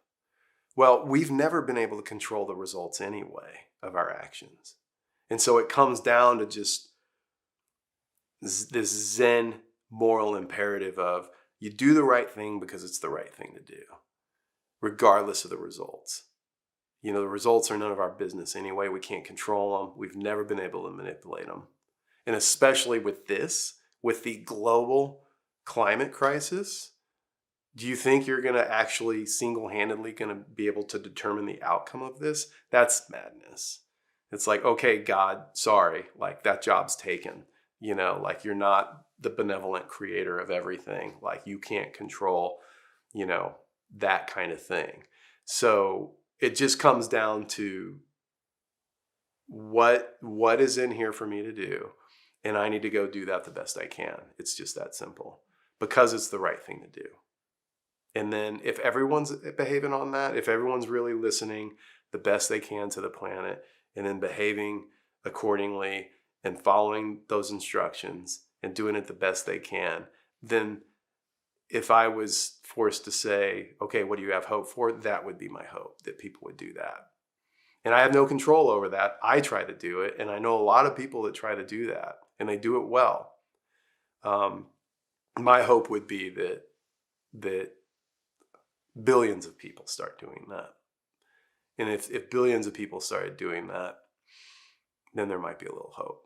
Speaker 1: Well, we've never been able to control the results anyway of our actions. And so it comes down to just this Zen moral imperative of you do the right thing because it's the right thing to do, regardless of the results. The results are none of our business anyway. We can't control them. We've never been able to manipulate them. And especially with the global climate crisis, do you think you're going to actually single-handedly going to be able to determine the outcome of this? That's madness. It's like, okay, God, sorry, like that job's taken. Like you're not the benevolent creator of everything. Like you can't control, that kind of thing. So it just comes down to what is in here for me to do. And I need to go do that the best I can. It's just that simple because it's the right thing to do. And then if everyone's behaving on that, if everyone's really listening the best they can to the planet and then behaving accordingly and following those instructions and doing it the best they can, then if I was forced to say, okay, what do you have hope for? That would be my hope, that people would do that. And I have no control over that. I try to do it. And I know a lot of people that try to do that and they do it well. My hope would be that billions of people start doing that. And if billions of people started doing that, then there might be a little hope.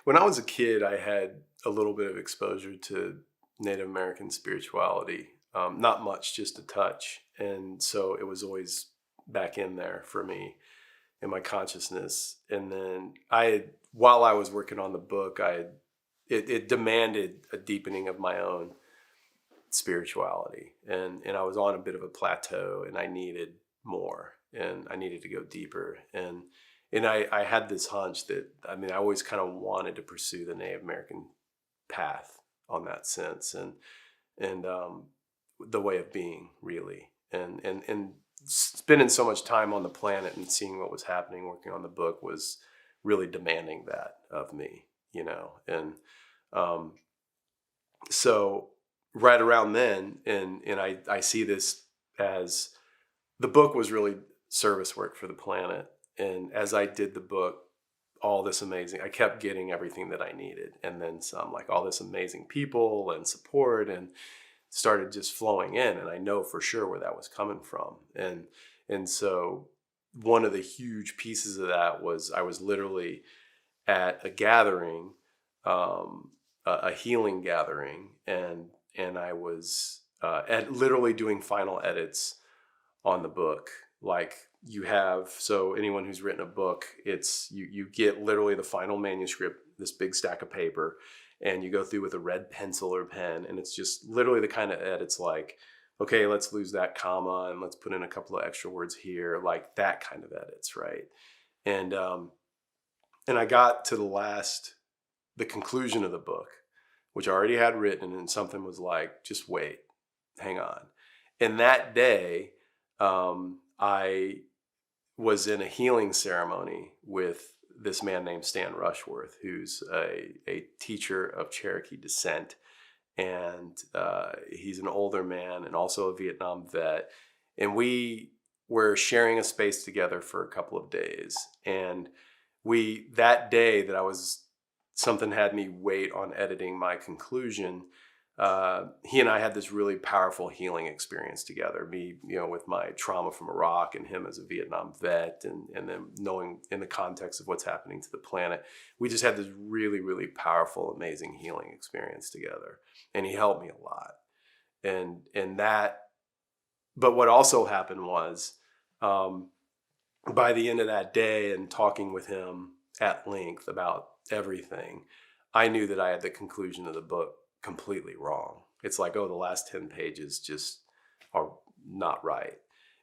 Speaker 1: When I was a kid, I had a little bit of exposure to Native American spirituality. Not much, just a touch. And so it was always back in there for me in my consciousness. And then while I was working on the book, it demanded a deepening of my own spirituality. And I was on a bit of a plateau and I needed more and I needed to go deeper. And I had this hunch that, I always kind of wanted to pursue the Native American path on that sense and the way of being really. And spending so much time on the planet and seeing what was happening, working on the book was really demanding that of me, and so right around then, and I see this as the book was really service work for the planet. And as I did the book, I kept getting everything that I needed and then some, like all this amazing people and support, and started just flowing in. And I know for sure where that was coming from. And so one of the huge pieces of that was I was literally at a gathering, a healing gathering, and I was literally doing final edits on the book. Like so anyone who's written a book, it's you get literally the final manuscript, this big stack of paper, and you go through with a red pencil or pen, and it's just literally the kind of edits like, okay, let's lose that comma and let's put in a couple of extra words here, like that kind of edits, right? And I got to the conclusion of the book, which I already had written, and something was like, just wait, hang on. And that day, I was in a healing ceremony with this man named Stan Rushworth, who's a teacher of Cherokee descent. And he's an older man and also a Vietnam vet. And we were sharing a space together for a couple of days. And that day that something had me wait on editing my conclusion, he and I had this really powerful healing experience together. Me, with my trauma from Iraq, and him as a Vietnam vet, and then knowing in the context of what's happening to the planet, we just had this really, really powerful, amazing healing experience together. And he helped me a lot. But what also happened was, by the end of that day and talking with him at length about everything, I knew that I had the conclusion of the book completely wrong. It's like, the last 10 pages just are not right.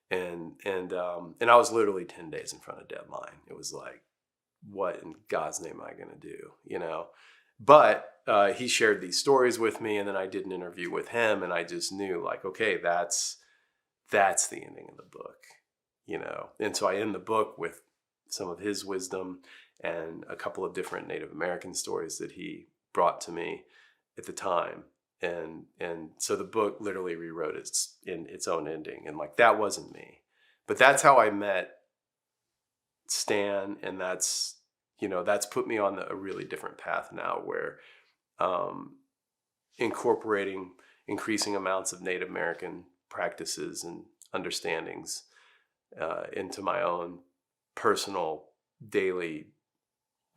Speaker 1: And I was literally 10 days in front of deadline. It was like, what in God's name am I going to do? But he shared these stories with me, and then I did an interview with him, and I just knew, like, okay, that's the ending of the book, And so I end the book with some of his wisdom and a couple of different Native American stories that he brought to me at the time. And so the book literally rewrote its own ending. And like, that wasn't me. But that's how I met Stan, and that's put me on a really different path now, where incorporating increasing amounts of Native American practices and understandings into my own personal daily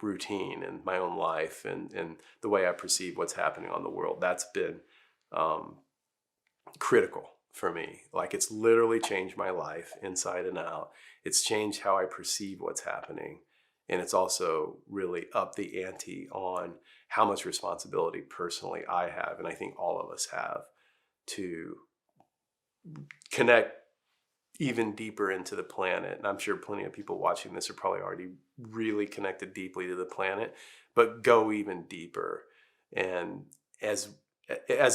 Speaker 1: routine and my own life, and the way I perceive what's happening on the world. That's been critical for me. Like, it's literally changed my life inside and out. It's changed how I perceive what's happening. And it's also really upped the ante on how much responsibility personally I have, and I think all of us have, to connect even deeper into the planet. And I'm sure plenty of people watching this are probably already really connected deeply to the planet, but go even deeper, and as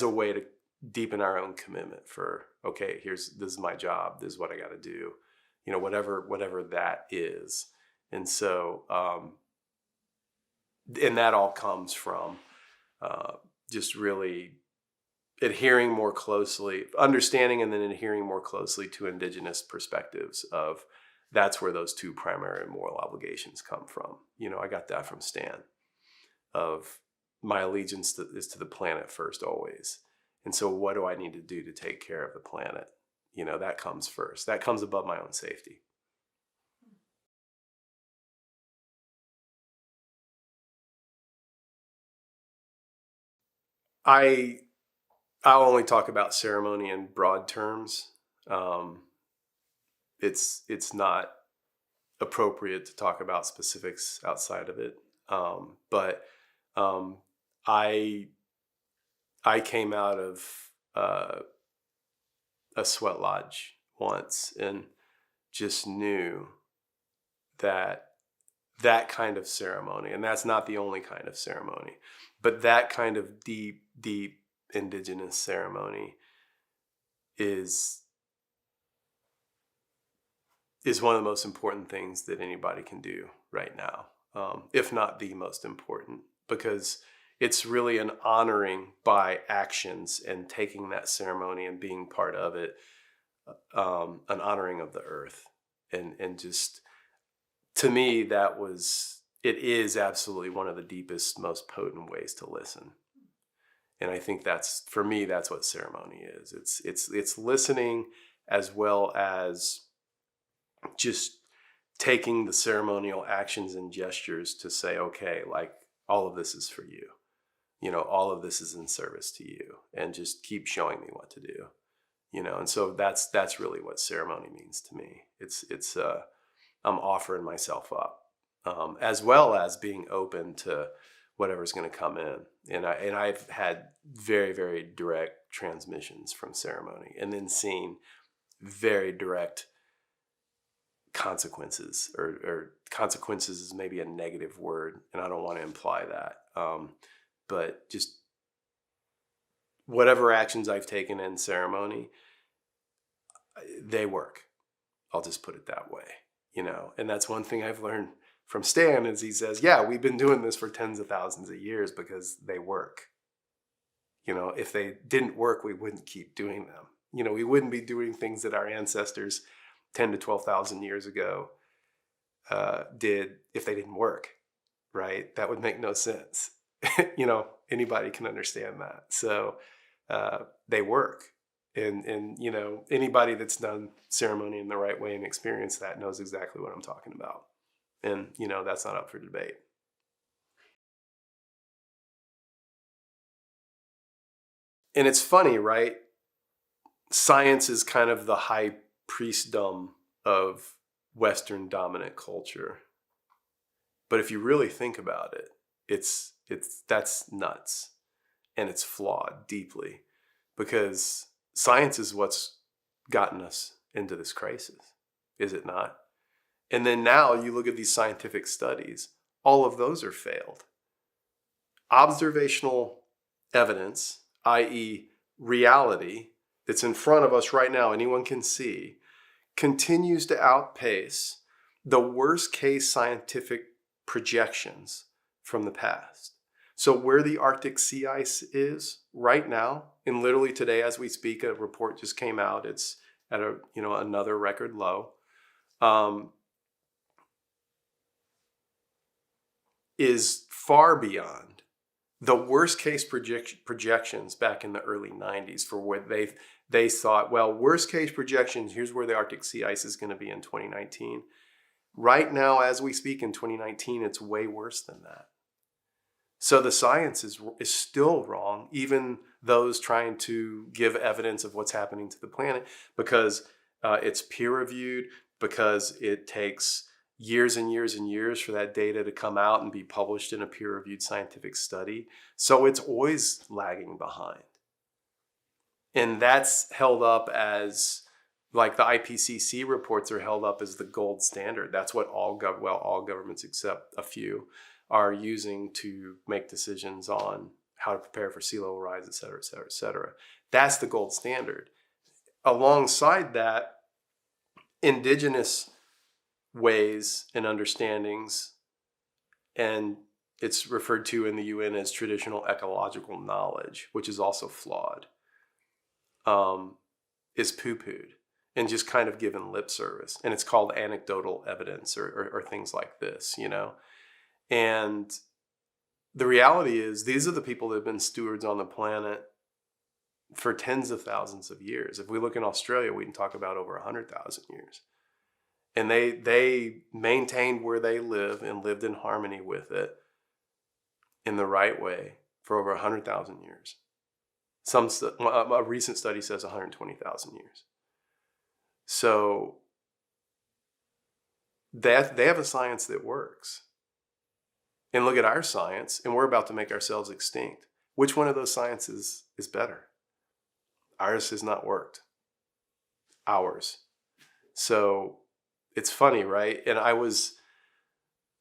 Speaker 1: a way to deepen our own commitment for, okay, this is my job, this is what I got to do, whatever that is. And so, and that all comes from just really adhering more closely, understanding and then adhering more closely to indigenous perspectives of, that's where those two primary moral obligations come from. I got that from Stan, of my allegiance is to the planet first always. And so what do I need to do to take care of the planet? That comes first. That comes above my own safety. I'll only talk about ceremony in broad terms. It's not appropriate to talk about specifics outside of it. But I came out of a sweat lodge once and just knew that kind of ceremony, and that's not the only kind of ceremony, but that kind of deep indigenous ceremony is one of the most important things that anybody can do right now, if not the most important, because it's really an honoring by actions and taking that ceremony and being part of it, an honoring of the earth. And just, to me, it is absolutely one of the deepest, most potent ways to listen. And I think for me, that's what ceremony is. It's listening, as well as just taking the ceremonial actions and gestures to say, okay, like, all of this is for you. All of this is in service to you, and just keep showing me what to do. And so that's really what ceremony means to me. It's I'm offering myself up, as well as being open to whatever's going to come in. And I've had very, very direct transmissions from ceremony, and then seen very direct consequences, or consequences is maybe a negative word, and I don't want to imply that. But just whatever actions I've taken in ceremony, they work. I'll just put it that way, and that's one thing I've learned from Stan is he says, yeah, we've been doing this for tens of thousands of years because they work. If they didn't work, we wouldn't keep doing them. We wouldn't be doing things that our ancestors 10 to 12,000 years ago did if they didn't work, right? That would make no sense. Anybody can understand that. So they work. And anybody that's done ceremony in the right way and experienced that knows exactly what I'm talking about. And, that's not up for debate. And it's funny, right? Science is kind of the high priestdom of Western dominant culture. But if you really think about it, that's nuts. And it's flawed deeply because science is what's gotten us into this crisis, is it not? And then now you look at these scientific studies, all of those are failed. Observational evidence, i.e. reality, that's in front of us right now, anyone can see, continues to outpace the worst case scientific projections from the past. So where the Arctic sea ice is right now, and literally today as we speak, a report just came out, it's at another record low, is far beyond the worst case projections back in the early 90s for what they thought, well, worst case projections, here's where the Arctic sea ice is going to be in 2019. Right now, as we speak in 2019, it's way worse than that. So the science is still wrong, even those trying to give evidence of what's happening to the planet, because it's peer reviewed, because it takes years and years and years for that data to come out and be published in a peer-reviewed scientific study. So it's always lagging behind. And that's held up as, like the IPCC reports are held up as the gold standard. That's what all governments except a few are using to make decisions on how to prepare for sea level rise, et cetera, et cetera, et cetera. That's the gold standard. Alongside that, indigenous ways and understandings, and it's referred to in the UN as traditional ecological knowledge, which is also flawed, is poo-pooed and just kind of given lip service. And it's called anecdotal evidence or things like this, And the reality is these are the people that have been stewards on the planet for tens of thousands of years. If we look in Australia, we can talk about over 100,000 years. And they maintained where they live and lived in harmony with it in the right way for over 100,000 years. A recent study says 120,000 years. So they have a science that works. And look at our science, and we're about to make ourselves extinct. Which one of those sciences is better? Ours has not worked. Ours. So it's funny, right? And I was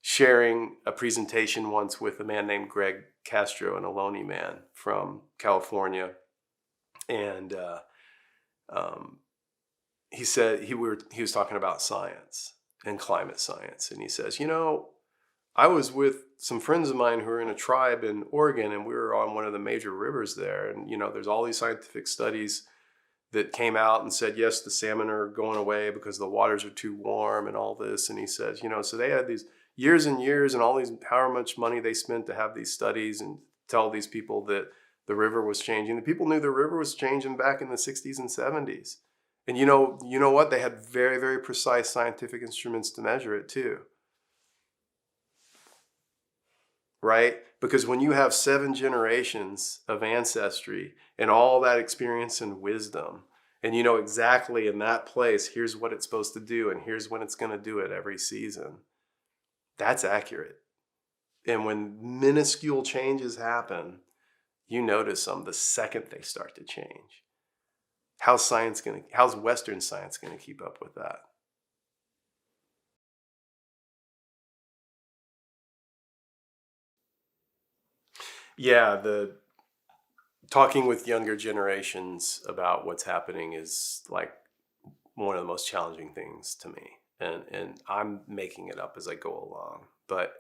Speaker 1: sharing a presentation once with a man named Greg Castro, an Ohlone man from California. And he said, he was talking about science and climate science. And he says, I was with some friends of mine who are in a tribe in Oregon, and we were on one of the major rivers there. And, there's all these scientific studies that came out and said, yes, the salmon are going away because the waters are too warm and all this. And he says, so they had these years and years and all these, however much money they spent to have these studies and tell these people that the river was changing. The people knew the river was changing back in the 60s and 70s. And you know what? They had very, very precise scientific instruments to measure it too. Right? Because when you have 7 generations of ancestry and all that experience and wisdom, and you know exactly in that place, here's what it's supposed to do, and here's when it's going to do it every season, that's accurate. And when minuscule changes happen, you notice them the second they start to change. How's Western science going to keep up with that? Yeah, the talking with younger generations about what's happening is like one of the most challenging things to me. And I'm making it up as I go along. But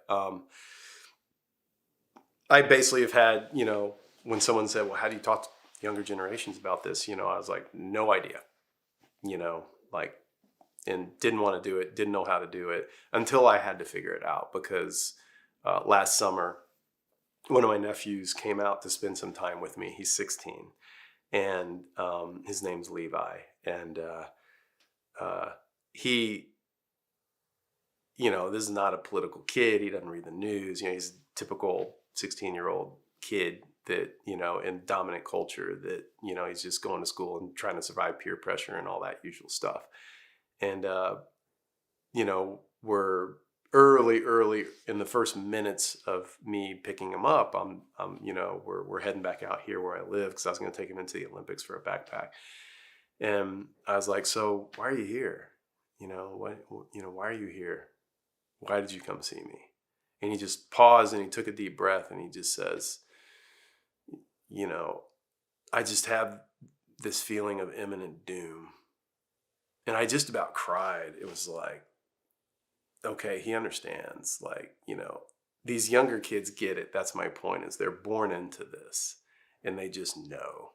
Speaker 1: I basically have had, when someone said, well, how do you talk to younger generations about this? I was like, no idea, like, and didn't want to do it, didn't know how to do it until I had to figure it out because last summer, one of my nephews came out to spend some time with me. He's 16 and his name's Levi. And he, this is not a political kid. He doesn't read the news. He's a typical 16-year-old kid that, in dominant culture that, he's just going to school and trying to survive peer pressure and all that usual stuff. And, we're early in the first minutes of me picking him up. We're heading back out here where I live because I was going to take him into the Olympics for a backpack. And I was like, so why are you here? Why are you here? Why did you come see me? And he just paused and he took a deep breath and he just says, I just have this feeling of imminent doom. And I just about cried. It was like, okay, he understands. Like, these younger kids get it. That's my point, is they're born into this and they just know.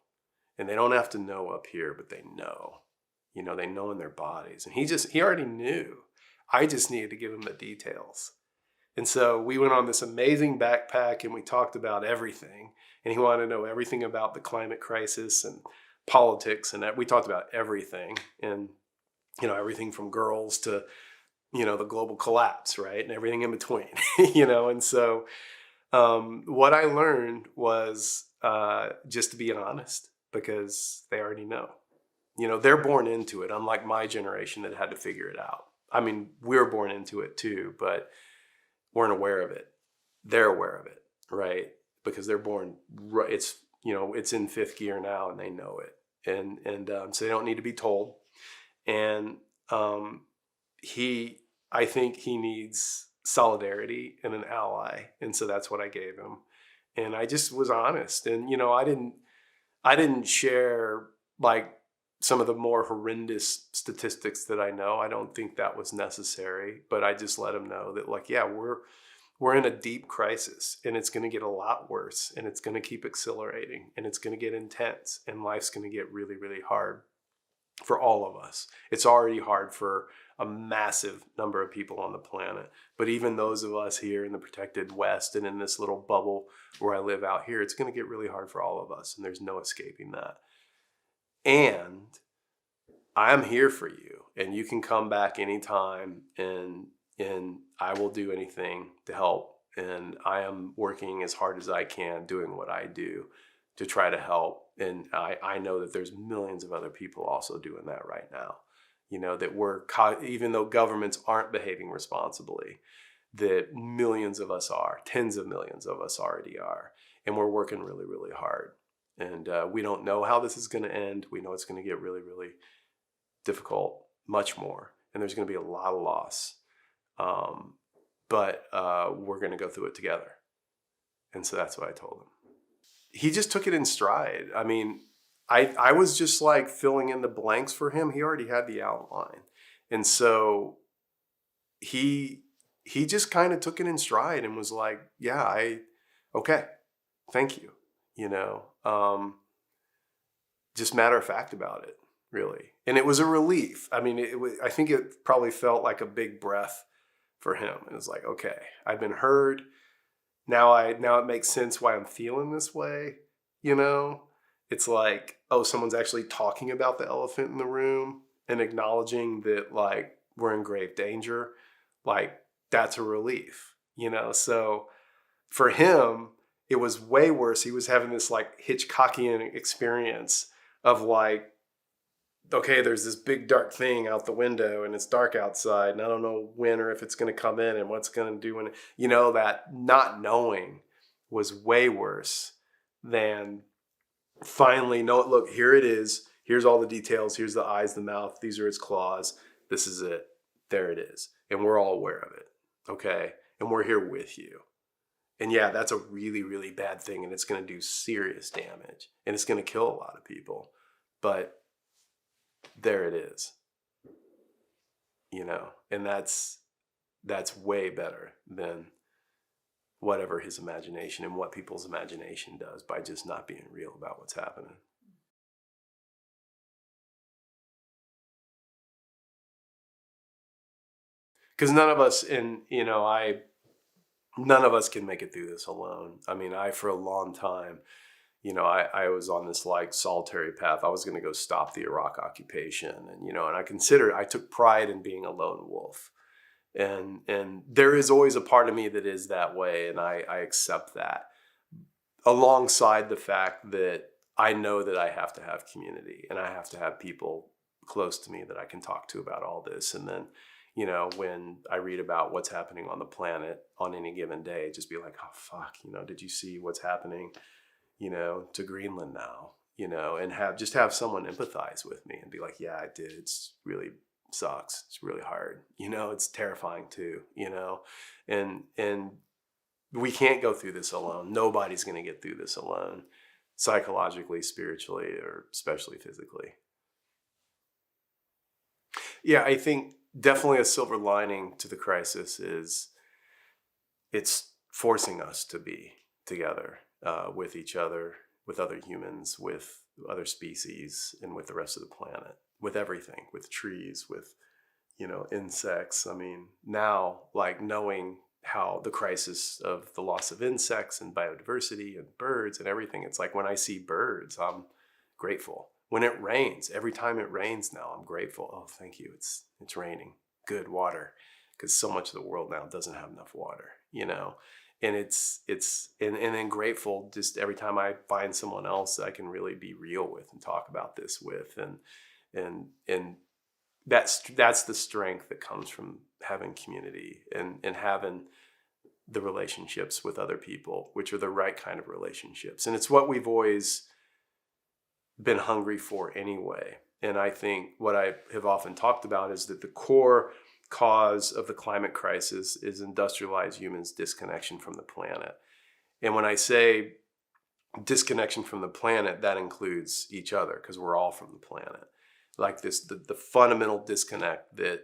Speaker 1: And they don't have to know up here, but they know. They know in their bodies. And he already knew. I just needed to give him the details. And so we went on this amazing backpack and we talked about everything. And he wanted to know everything about the climate crisis and politics. And we talked about everything. And, everything from girls to, the global collapse, right? And everything in between, And so what I learned was just to be honest, because they already know. They're born into it, unlike my generation that had to figure it out. I mean, we're born into it too, but weren't aware of it. They're aware of it, right? Because they're born, it's in fifth gear now and they know it. And so they don't need to be told. And I think he needs solidarity and an ally. And so that's what I gave him. And I just was honest. And, I didn't share like some of the more horrendous statistics that I know. I don't think that was necessary, but I just let him know that, like, yeah, we're in a deep crisis and it's going to get a lot worse and it's going to keep accelerating and it's going to get intense and life's going to get really, really hard for all of us. It's already hard for a massive number of people on the planet. But even those of us here in the protected West and in this little bubble where I live out here, it's going to get really hard for all of us. And there's no escaping that. And I'm here for you. And you can come back anytime and I will do anything to help. And I am working as hard as I can doing what I do to try to help. And I know that there's millions of other people also doing that right now. That even though governments aren't behaving responsibly, that millions of us are, tens of millions of us already are. And we're working really, really hard. And we don't know how this is going to end. We know it's going to get really, really difficult, much more. And there's going to be a lot of loss. But we're going to go through it together. And so that's what I told him. He just took it in stride. I mean, I was just like filling in the blanks for him. He already had the outline. And so he just kind of took it in stride and was like, yeah, okay, thank you. Just matter of fact about it, really. And it was a relief. I mean, I think it probably felt like a big breath for him. It was like, okay, I've been heard. Now it makes sense why I'm feeling this way. It's like, oh, someone's actually talking about the elephant in the room and acknowledging that, like, we're in grave danger. Like, that's a relief, So for him, it was way worse. He was having this like Hitchcockian experience of like, okay, there's this big dark thing out the window and it's dark outside and I don't know when or if it's going to come in and what's going to do when, that not knowing was way worse than finally, no, look, here it is. Here's all the details. Here's the eyes, the mouth. These are its claws. This is it. There it is. And we're all aware of it. Okay. And we're here with you. And yeah, that's a really, really bad thing, and it's going to do serious damage, and it's going to kill a lot of people. But there it is, and that's way better than whatever his imagination and what people's imagination does by just not being real about what's happening. Because none of us, none of us can make it through this alone. I mean, for a long time, I was on this like solitary path. I was going to go stop the Iraq occupation, and I took pride in being a lone wolf, and there is always a part of me that is that way, and I accept that, alongside the fact that I know that I have to have community, and I have to have people close to me that I can talk to about all this. And then, when I read about what's happening on the planet on any given day, just be like, oh, fuck, did you see what's happening, to Greenland now, and have someone empathize with me and be like, yeah, I did. It's really sucks. It's really hard. It's terrifying too, and we can't go through this alone. Nobody's going to get through this alone, psychologically, spiritually, or especially physically. Yeah, I think definitely a silver lining to the crisis is it's forcing us to be together, with each other, with other humans, with other species, and with the rest of the planet, with everything, with trees, with, insects. I mean, now, like, knowing how the crisis of the loss of insects and biodiversity and birds and everything, it's like when I see birds, I'm grateful. When it rains, every time it rains now, I'm grateful. Oh, thank you. It's raining. Good water. Because so much of the world now doesn't have enough water, and and then grateful just every time I find someone else that I can really be real with and talk about this with. And that's the strength that comes from having community and having the relationships with other people, which are the right kind of relationships. And it's what we've always been hungry for anyway. And I think what I have often talked about is that the core cause of the climate crisis is industrialized humans' disconnection from the planet. And when I say disconnection from the planet, that includes each other, because we're all from the planet. Like the fundamental disconnect that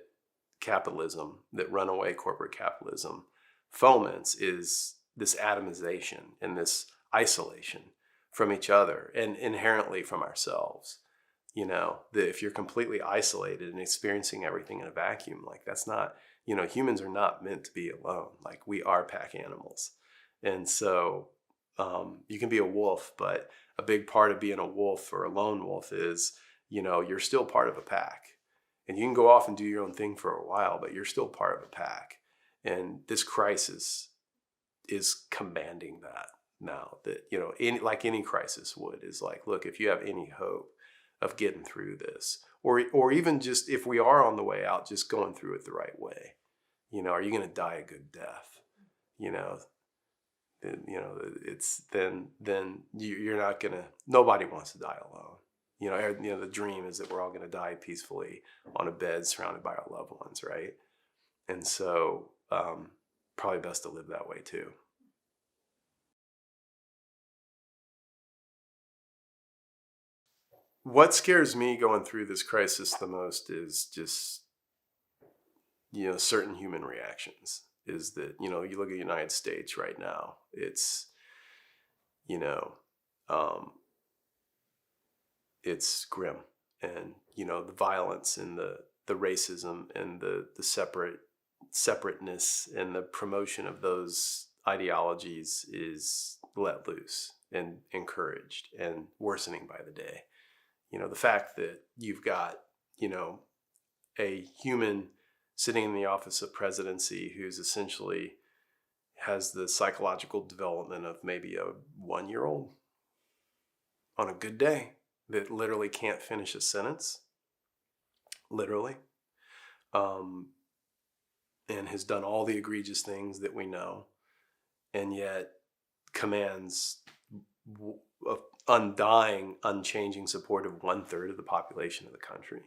Speaker 1: that runaway corporate capitalism foments is this atomization and this isolation from each other and inherently from ourselves. That if you're completely isolated and experiencing everything in a vacuum, like that's not, humans are not meant to be alone. Like, we are pack animals. And so you can be a wolf, but a big part of being a wolf or a lone wolf is, you're still part of a pack. And you can go off and do your own thing for a while, but you're still part of a pack. And this crisis is commanding that now, that, like any crisis would, is like, look, if you have any hope of getting through this, or even just if we are on the way out, just going through it the right way, are you going to die a good death? Then you're not gonna. Nobody wants to die alone. The dream is that we're all going to die peacefully on a bed surrounded by our loved ones, right? And so probably best to live that way too. What scares me going through this crisis the most is just, certain human reactions. Is that, you look at the United States right now, it's, you know, um, it's grim. And, the violence and the racism and the separateness and the promotion of those ideologies is let loose and encouraged and worsening by the day. The fact that you've got, a human sitting in the office of presidency who's essentially has the psychological development of maybe a 1-year-old on a good day, that literally can't finish a sentence, literally, and has done all the egregious things that we know, and yet commands undying, unchanging support of 1/3 of the population of the country.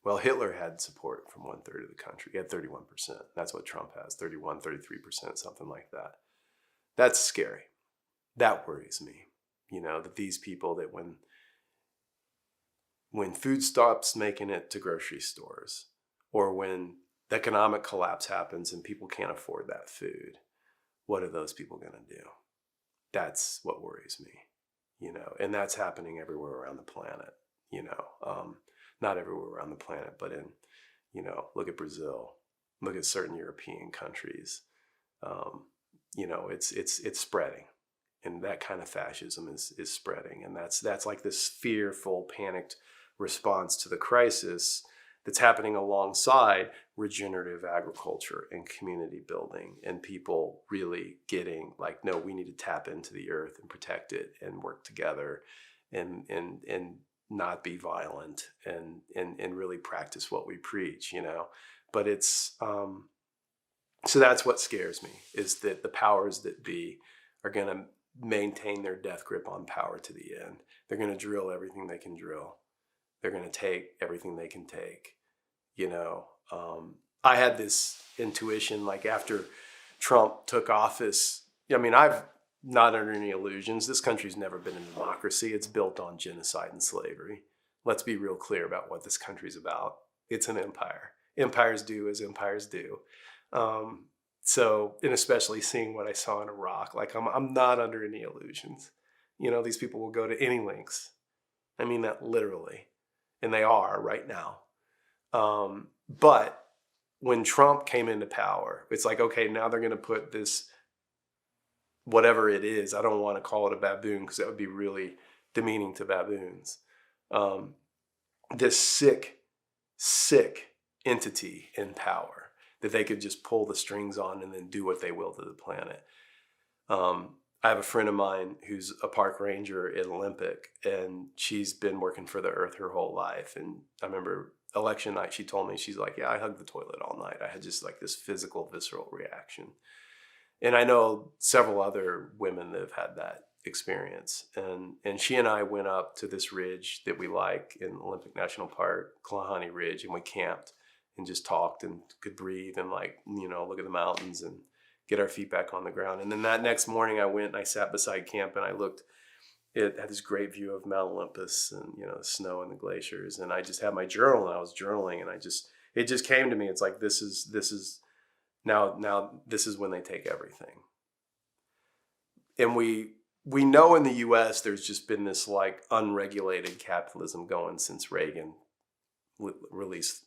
Speaker 1: Well, Hitler had support from 1/3 of the country. He had 31%. That's what Trump has, 31, 33%, something like that. That's scary. That worries me. That these people, that when food stops making it to grocery stores, or when the economic collapse happens and people can't afford that food, what are those people going to do? That's what worries me, and that's happening everywhere around the planet, not everywhere around the planet, but look at Brazil, look at certain European countries. It's spreading, and that kind of fascism is spreading, and that's like this fearful, panicked response to the crisis that's happening alongside regenerative agriculture and community building, and people really getting like, no, we need to tap into the earth and protect it and work together, and not be violent, and really practice what we preach, But it's so that's what scares me, is that the powers that be are going to maintain their death grip on power to the end. They're going to drill everything they can drill. They're going to take everything they can take. I had this intuition, like after Trump took office. I've not under any illusions. This country's never been a democracy. It's built on genocide and slavery. Let's be real clear about what this country's about. It's an empire. Empires do as empires do. And especially seeing what I saw in Iraq, like I'm not under any illusions. These people will go to any lengths. I mean that literally, and they are right now. But when Trump came into power, it's like, okay, now they're going to put this, whatever it is, I don't want to call it a baboon because that would be really demeaning to baboons. This sick entity in power that they could just pull the strings on and then do what they will to the planet. I have a friend of mine who's a park ranger at Olympic, and she's been working for the earth her whole life. And I remember election night, she told me, she's like, yeah, I hugged the toilet all night. I had just like this physical, visceral reaction. And I know several other women that have had that experience. And she and I went up to this ridge that we like in Olympic National Park, Kalahari Ridge, and we camped and just talked and could breathe and look at the mountains and get our feet back on the ground. And then that next morning I went and I sat beside camp and I looked. It had this great view of Mount Olympus and, the snow and the glaciers. And I just had my journal and I was journaling, and it just came to me. It's like, this is now this is when they take everything. And we know in the US there's just been this like unregulated capitalism going since Reagan released,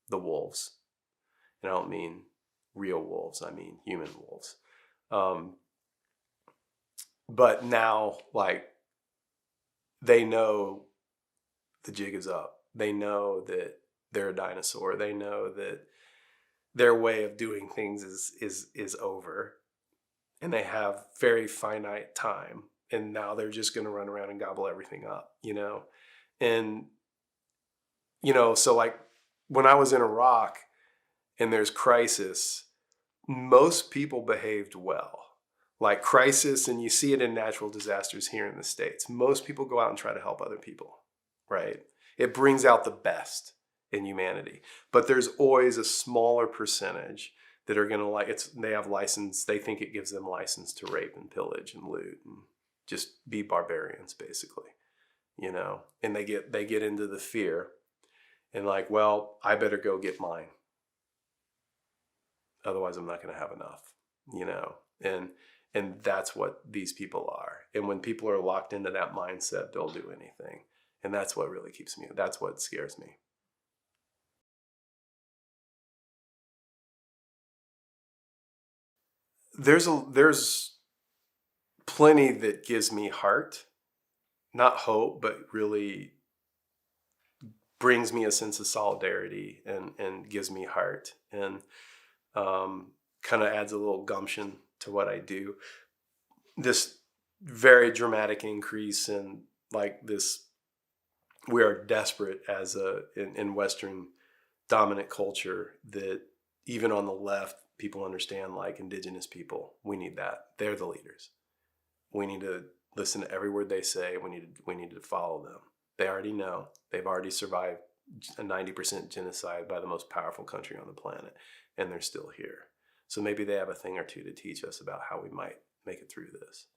Speaker 1: the wolves. And I don't mean real wolves, I mean human wolves. But now, like, they know the jig is up. They know that they're a dinosaur. They know that their way of doing things is over, and they have very finite time. And now they're just going to run around and gobble everything up, And so like when I was in Iraq and there's crisis, most people behaved well. Like crisis, and you see it in natural disasters here in the States. Most people go out and try to help other people, right? It brings out the best in humanity. But there's always a smaller percentage that are going to they have license, they think it gives them license to rape and pillage and loot and just be barbarians, basically, And they get into the fear and like, well, I better go get mine. Otherwise I'm not going to have enough, And that's what these people are. And when people are locked into that mindset, they'll do anything. And that's what really that's what scares me. There's plenty that gives me heart, not hope, but really brings me a sense of solidarity and gives me heart, and kind of adds a little gumption to what I do. This very dramatic increase in like this, we are desperate as in Western dominant culture, that even on the left, people understand, like indigenous people, we need that. They're the leaders. We need to listen to every word they say. We need to follow them. They already know. They've already survived a 90% genocide by the most powerful country on the planet, and they're still here. So maybe they have a thing or two to teach us about how we might make it through this.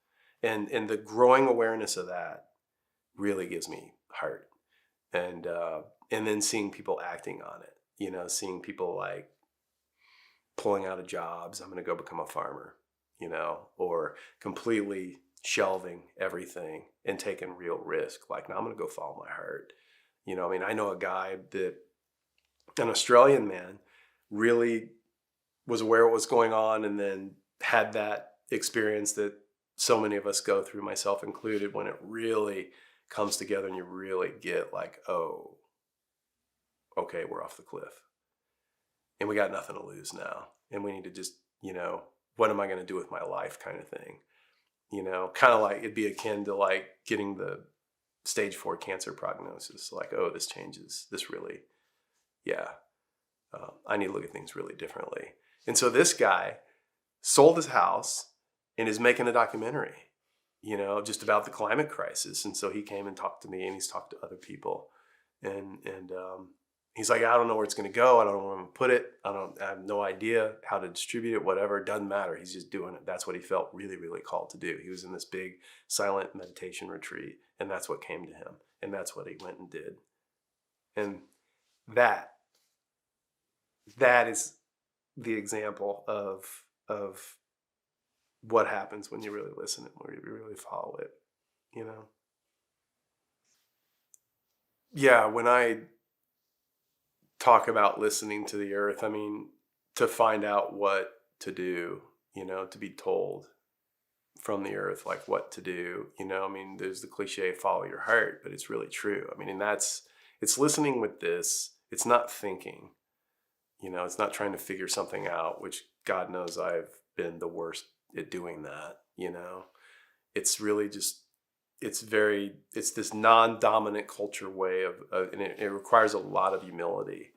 Speaker 1: And the growing awareness of that really gives me heart. And then seeing people acting on it, seeing people like pulling out of jobs. I'm going to go become a farmer, or completely shelving everything and taking real risk. Like, now I'm going to go follow my heart. I know a guy an Australian man, really was aware of what was going on, and then had that experience that so many of us go through, myself included, when it really comes together and you really get like, oh, okay, we're off the cliff and we got nothing to lose now. And we need to just, what am I going to do with my life kind of thing? Kind of like it'd be akin to like getting the stage 4 cancer prognosis. Like, oh, this changes. This really, I need to look at things really differently. And so this guy sold his house and is making a documentary, just about the climate crisis. And so he came and talked to me, and he's talked to other people. And he's like, I don't know where it's going to go. I don't know where I'm going to put it. I have no idea how to distribute it, whatever. It doesn't matter. He's just doing it. That's what he felt really, really called to do. He was in this big silent meditation retreat, and that's what came to him. And that's what he went and did. And that is the example of what happens when you really listen and when you really follow it, Yeah, when I talk about listening to the earth, to find out what to do, to be told from the earth, like what to do, there's the cliche, follow your heart, but it's really true. And it's listening with this. It's not thinking, it's not trying to figure something out, which God knows I've been the worst at doing that. It's really just, it's this non-dominant culture way and it requires a lot of humility,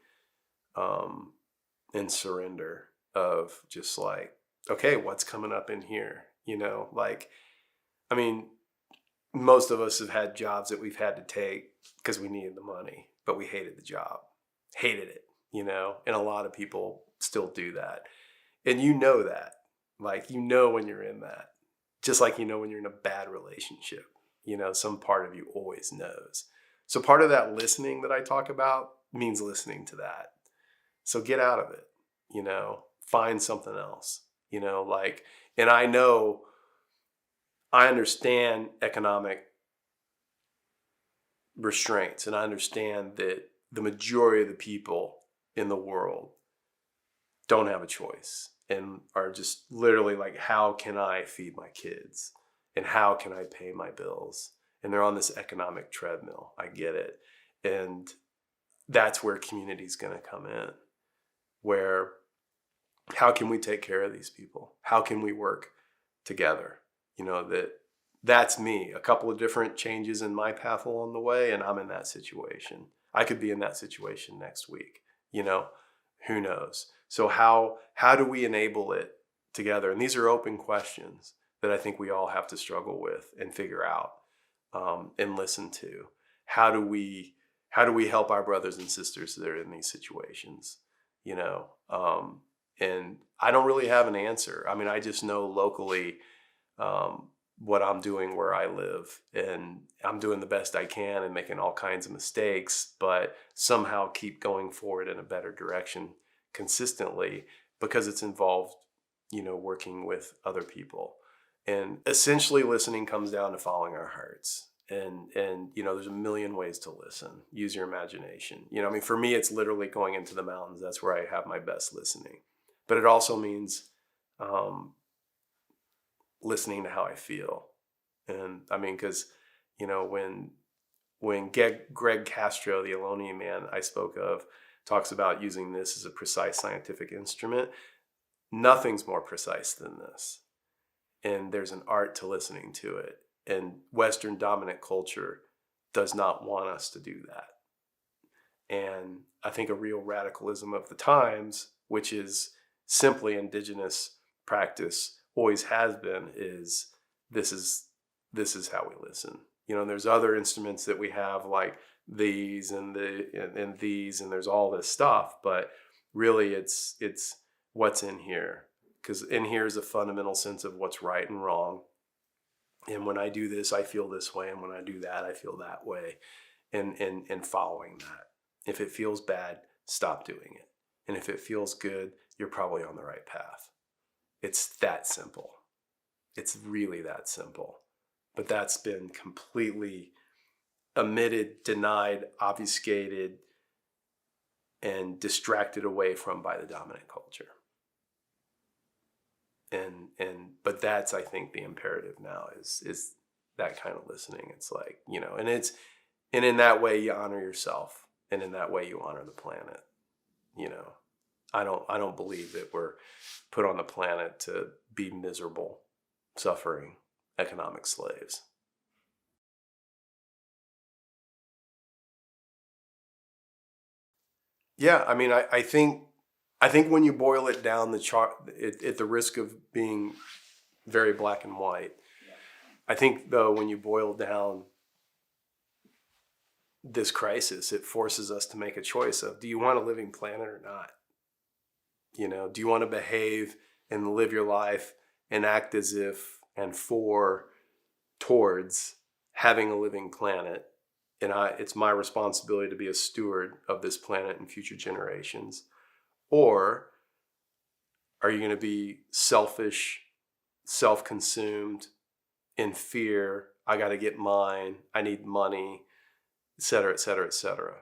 Speaker 1: and surrender of just like, okay, what's coming up in here? Most of us have had jobs that we've had to take because we needed the money, but we hated the job, hated it, and a lot of people still do that. And that, like, when you're in that, just like, when you're in a bad relationship, some part of you always knows. So part of that listening that I talk about means listening to that. So get out of it, find something else, and I understand economic restraints, and I understand that the majority of the people in the world don't have a choice and are just literally like, how can I feed my kids? And how can I pay my bills? And they're on this economic treadmill. I get it. And that's where community is going to come in, where how can we take care of these people? How can we work together? That's me. A couple of different changes in my path along the way, and I'm in that situation. I could be in that situation next week. Who knows? So how do we enable it together? And these are open questions that I think we all have to struggle with and figure out, and listen to. How do we help our brothers and sisters that are in these situations? And I don't really have an answer. I just know locally, what I'm doing where I live, and I'm doing the best I can and making all kinds of mistakes, but somehow keep going forward in a better direction consistently, because it's involved, working with other people. And essentially listening comes down to following our hearts. And there's a million ways to listen. Use your imagination. For me, it's literally going into the mountains. That's where I have my best listening. But it also means listening to how I feel. And because, when Greg Castro, the Alonian man I spoke of, talks about using this as a precise scientific instrument, nothing's more precise than this. And there's an art to listening to it. And Western dominant culture does not want us to do that. And I think a real radicalism of the times, which is simply indigenous practice, always has been, is this is how we listen. And there's other instruments that we have, like these and these, and there's all this stuff, but really it's what's in here. because in here is a fundamental sense of what's right and wrong. And when I do this, I feel this way. And when I do that, I feel that way. And following that. If it feels bad, stop doing it. And if it feels good, you're probably on the right path. It's that simple. It's really that simple. But that's been completely omitted, denied, obfuscated, and distracted away from by the dominant culture. But that's, I think, the imperative now is that kind of listening. It's like, and in that way you honor yourself, and in that way you honor the planet. I don't believe that we're put on the planet to be miserable, suffering economic slaves. Yeah, I mean, I think when you boil it down, at the risk of being very black and white, I think though when you boil down this crisis, it forces us to make a choice of, do you want a living planet or not? Do you want to behave and live your life and act as if and towards having a living planet? And it's my responsibility to be a steward of this planet and future generations. Or are you going to be selfish, self-consumed, in fear, I got to get mine, I need money, et cetera, et cetera, et cetera.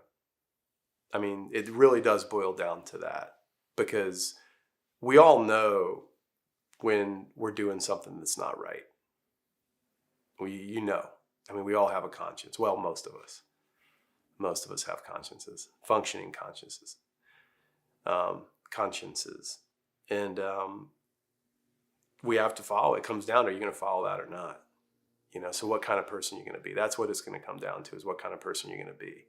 Speaker 1: I mean, it really does boil down to that, because we all know when we're doing something that's not right. I mean, we all have a conscience. Well, most of us. Most of us have consciences, functioning consciences. And we have to follow. It comes down to, are you going to follow that or not? So what kind of person you're going to be? That's what it's going to come down to, is what kind of person you're going to be.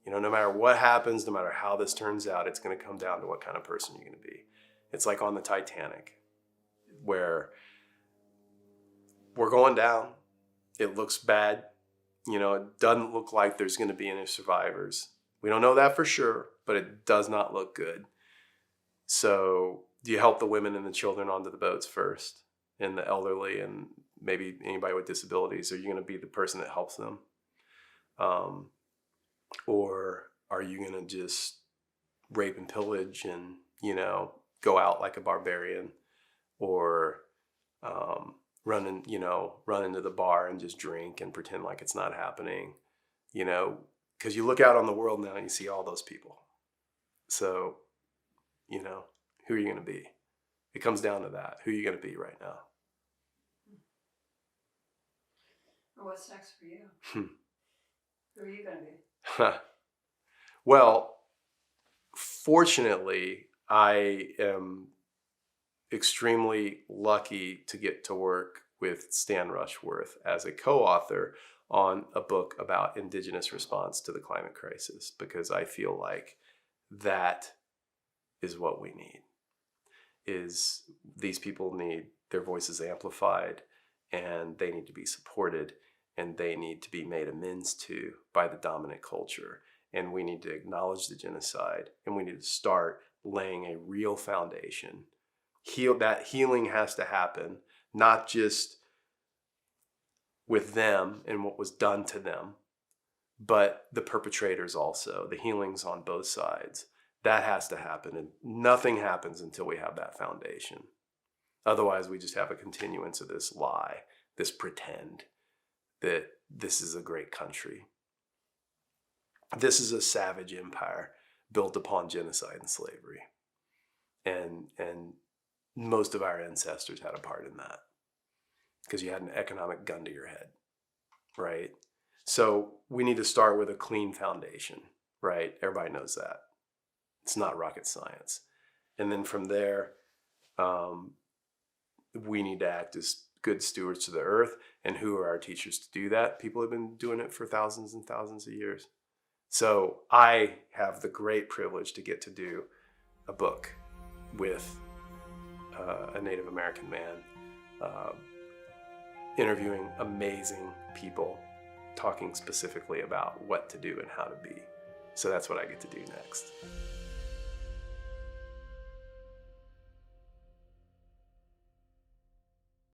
Speaker 1: No matter what happens, no matter how this turns out, it's going to come down to what kind of person you're going to be. It's like on the Titanic, where we're going down. It looks bad. It doesn't look like there's going to be any survivors. We don't know that for sure, but it does not look good. So do you help the women and the children onto the boats first, and the elderly, and maybe anybody with disabilities? Are you going to be the person that helps them? Or are you going to just rape and pillage and, go out like a barbarian, or run into the bar and just drink and pretend like it's not happening, because you look out on the world now and you see all those people. So, who are you going to be? It comes down to that. Who are you going to be right now?
Speaker 2: Well, what's next for you? Who are you going to be?
Speaker 1: Well, fortunately, I am extremely lucky to get to work with Stan Rushworth as a co-author on a book about indigenous response to the climate crisis, because I feel like that is what we need. Is these people need their voices amplified, and they need to be supported, and they need to be made amends to by the dominant culture. And we need to acknowledge the genocide, and we need to start laying a real foundation. That healing has to happen, not just with them and what was done to them, but the perpetrators also. The healing's on both sides. That has to happen, and nothing happens until we have that foundation. Otherwise, we just have a continuance of this lie, this pretend that this is a great country. This is a savage empire built upon genocide and slavery. And most of our ancestors had a part in that, because you had an economic gun to your head, right? So we need to start with a clean foundation, right? Everybody knows that. It's not rocket science. And then from there, we need to act as good stewards to the earth. And who are our teachers to do that? People have been doing it for thousands and thousands of years. So I have the great privilege to get to do a book with a Native American man, interviewing amazing people, talking specifically about what to do and how to be. So that's what I get to do next.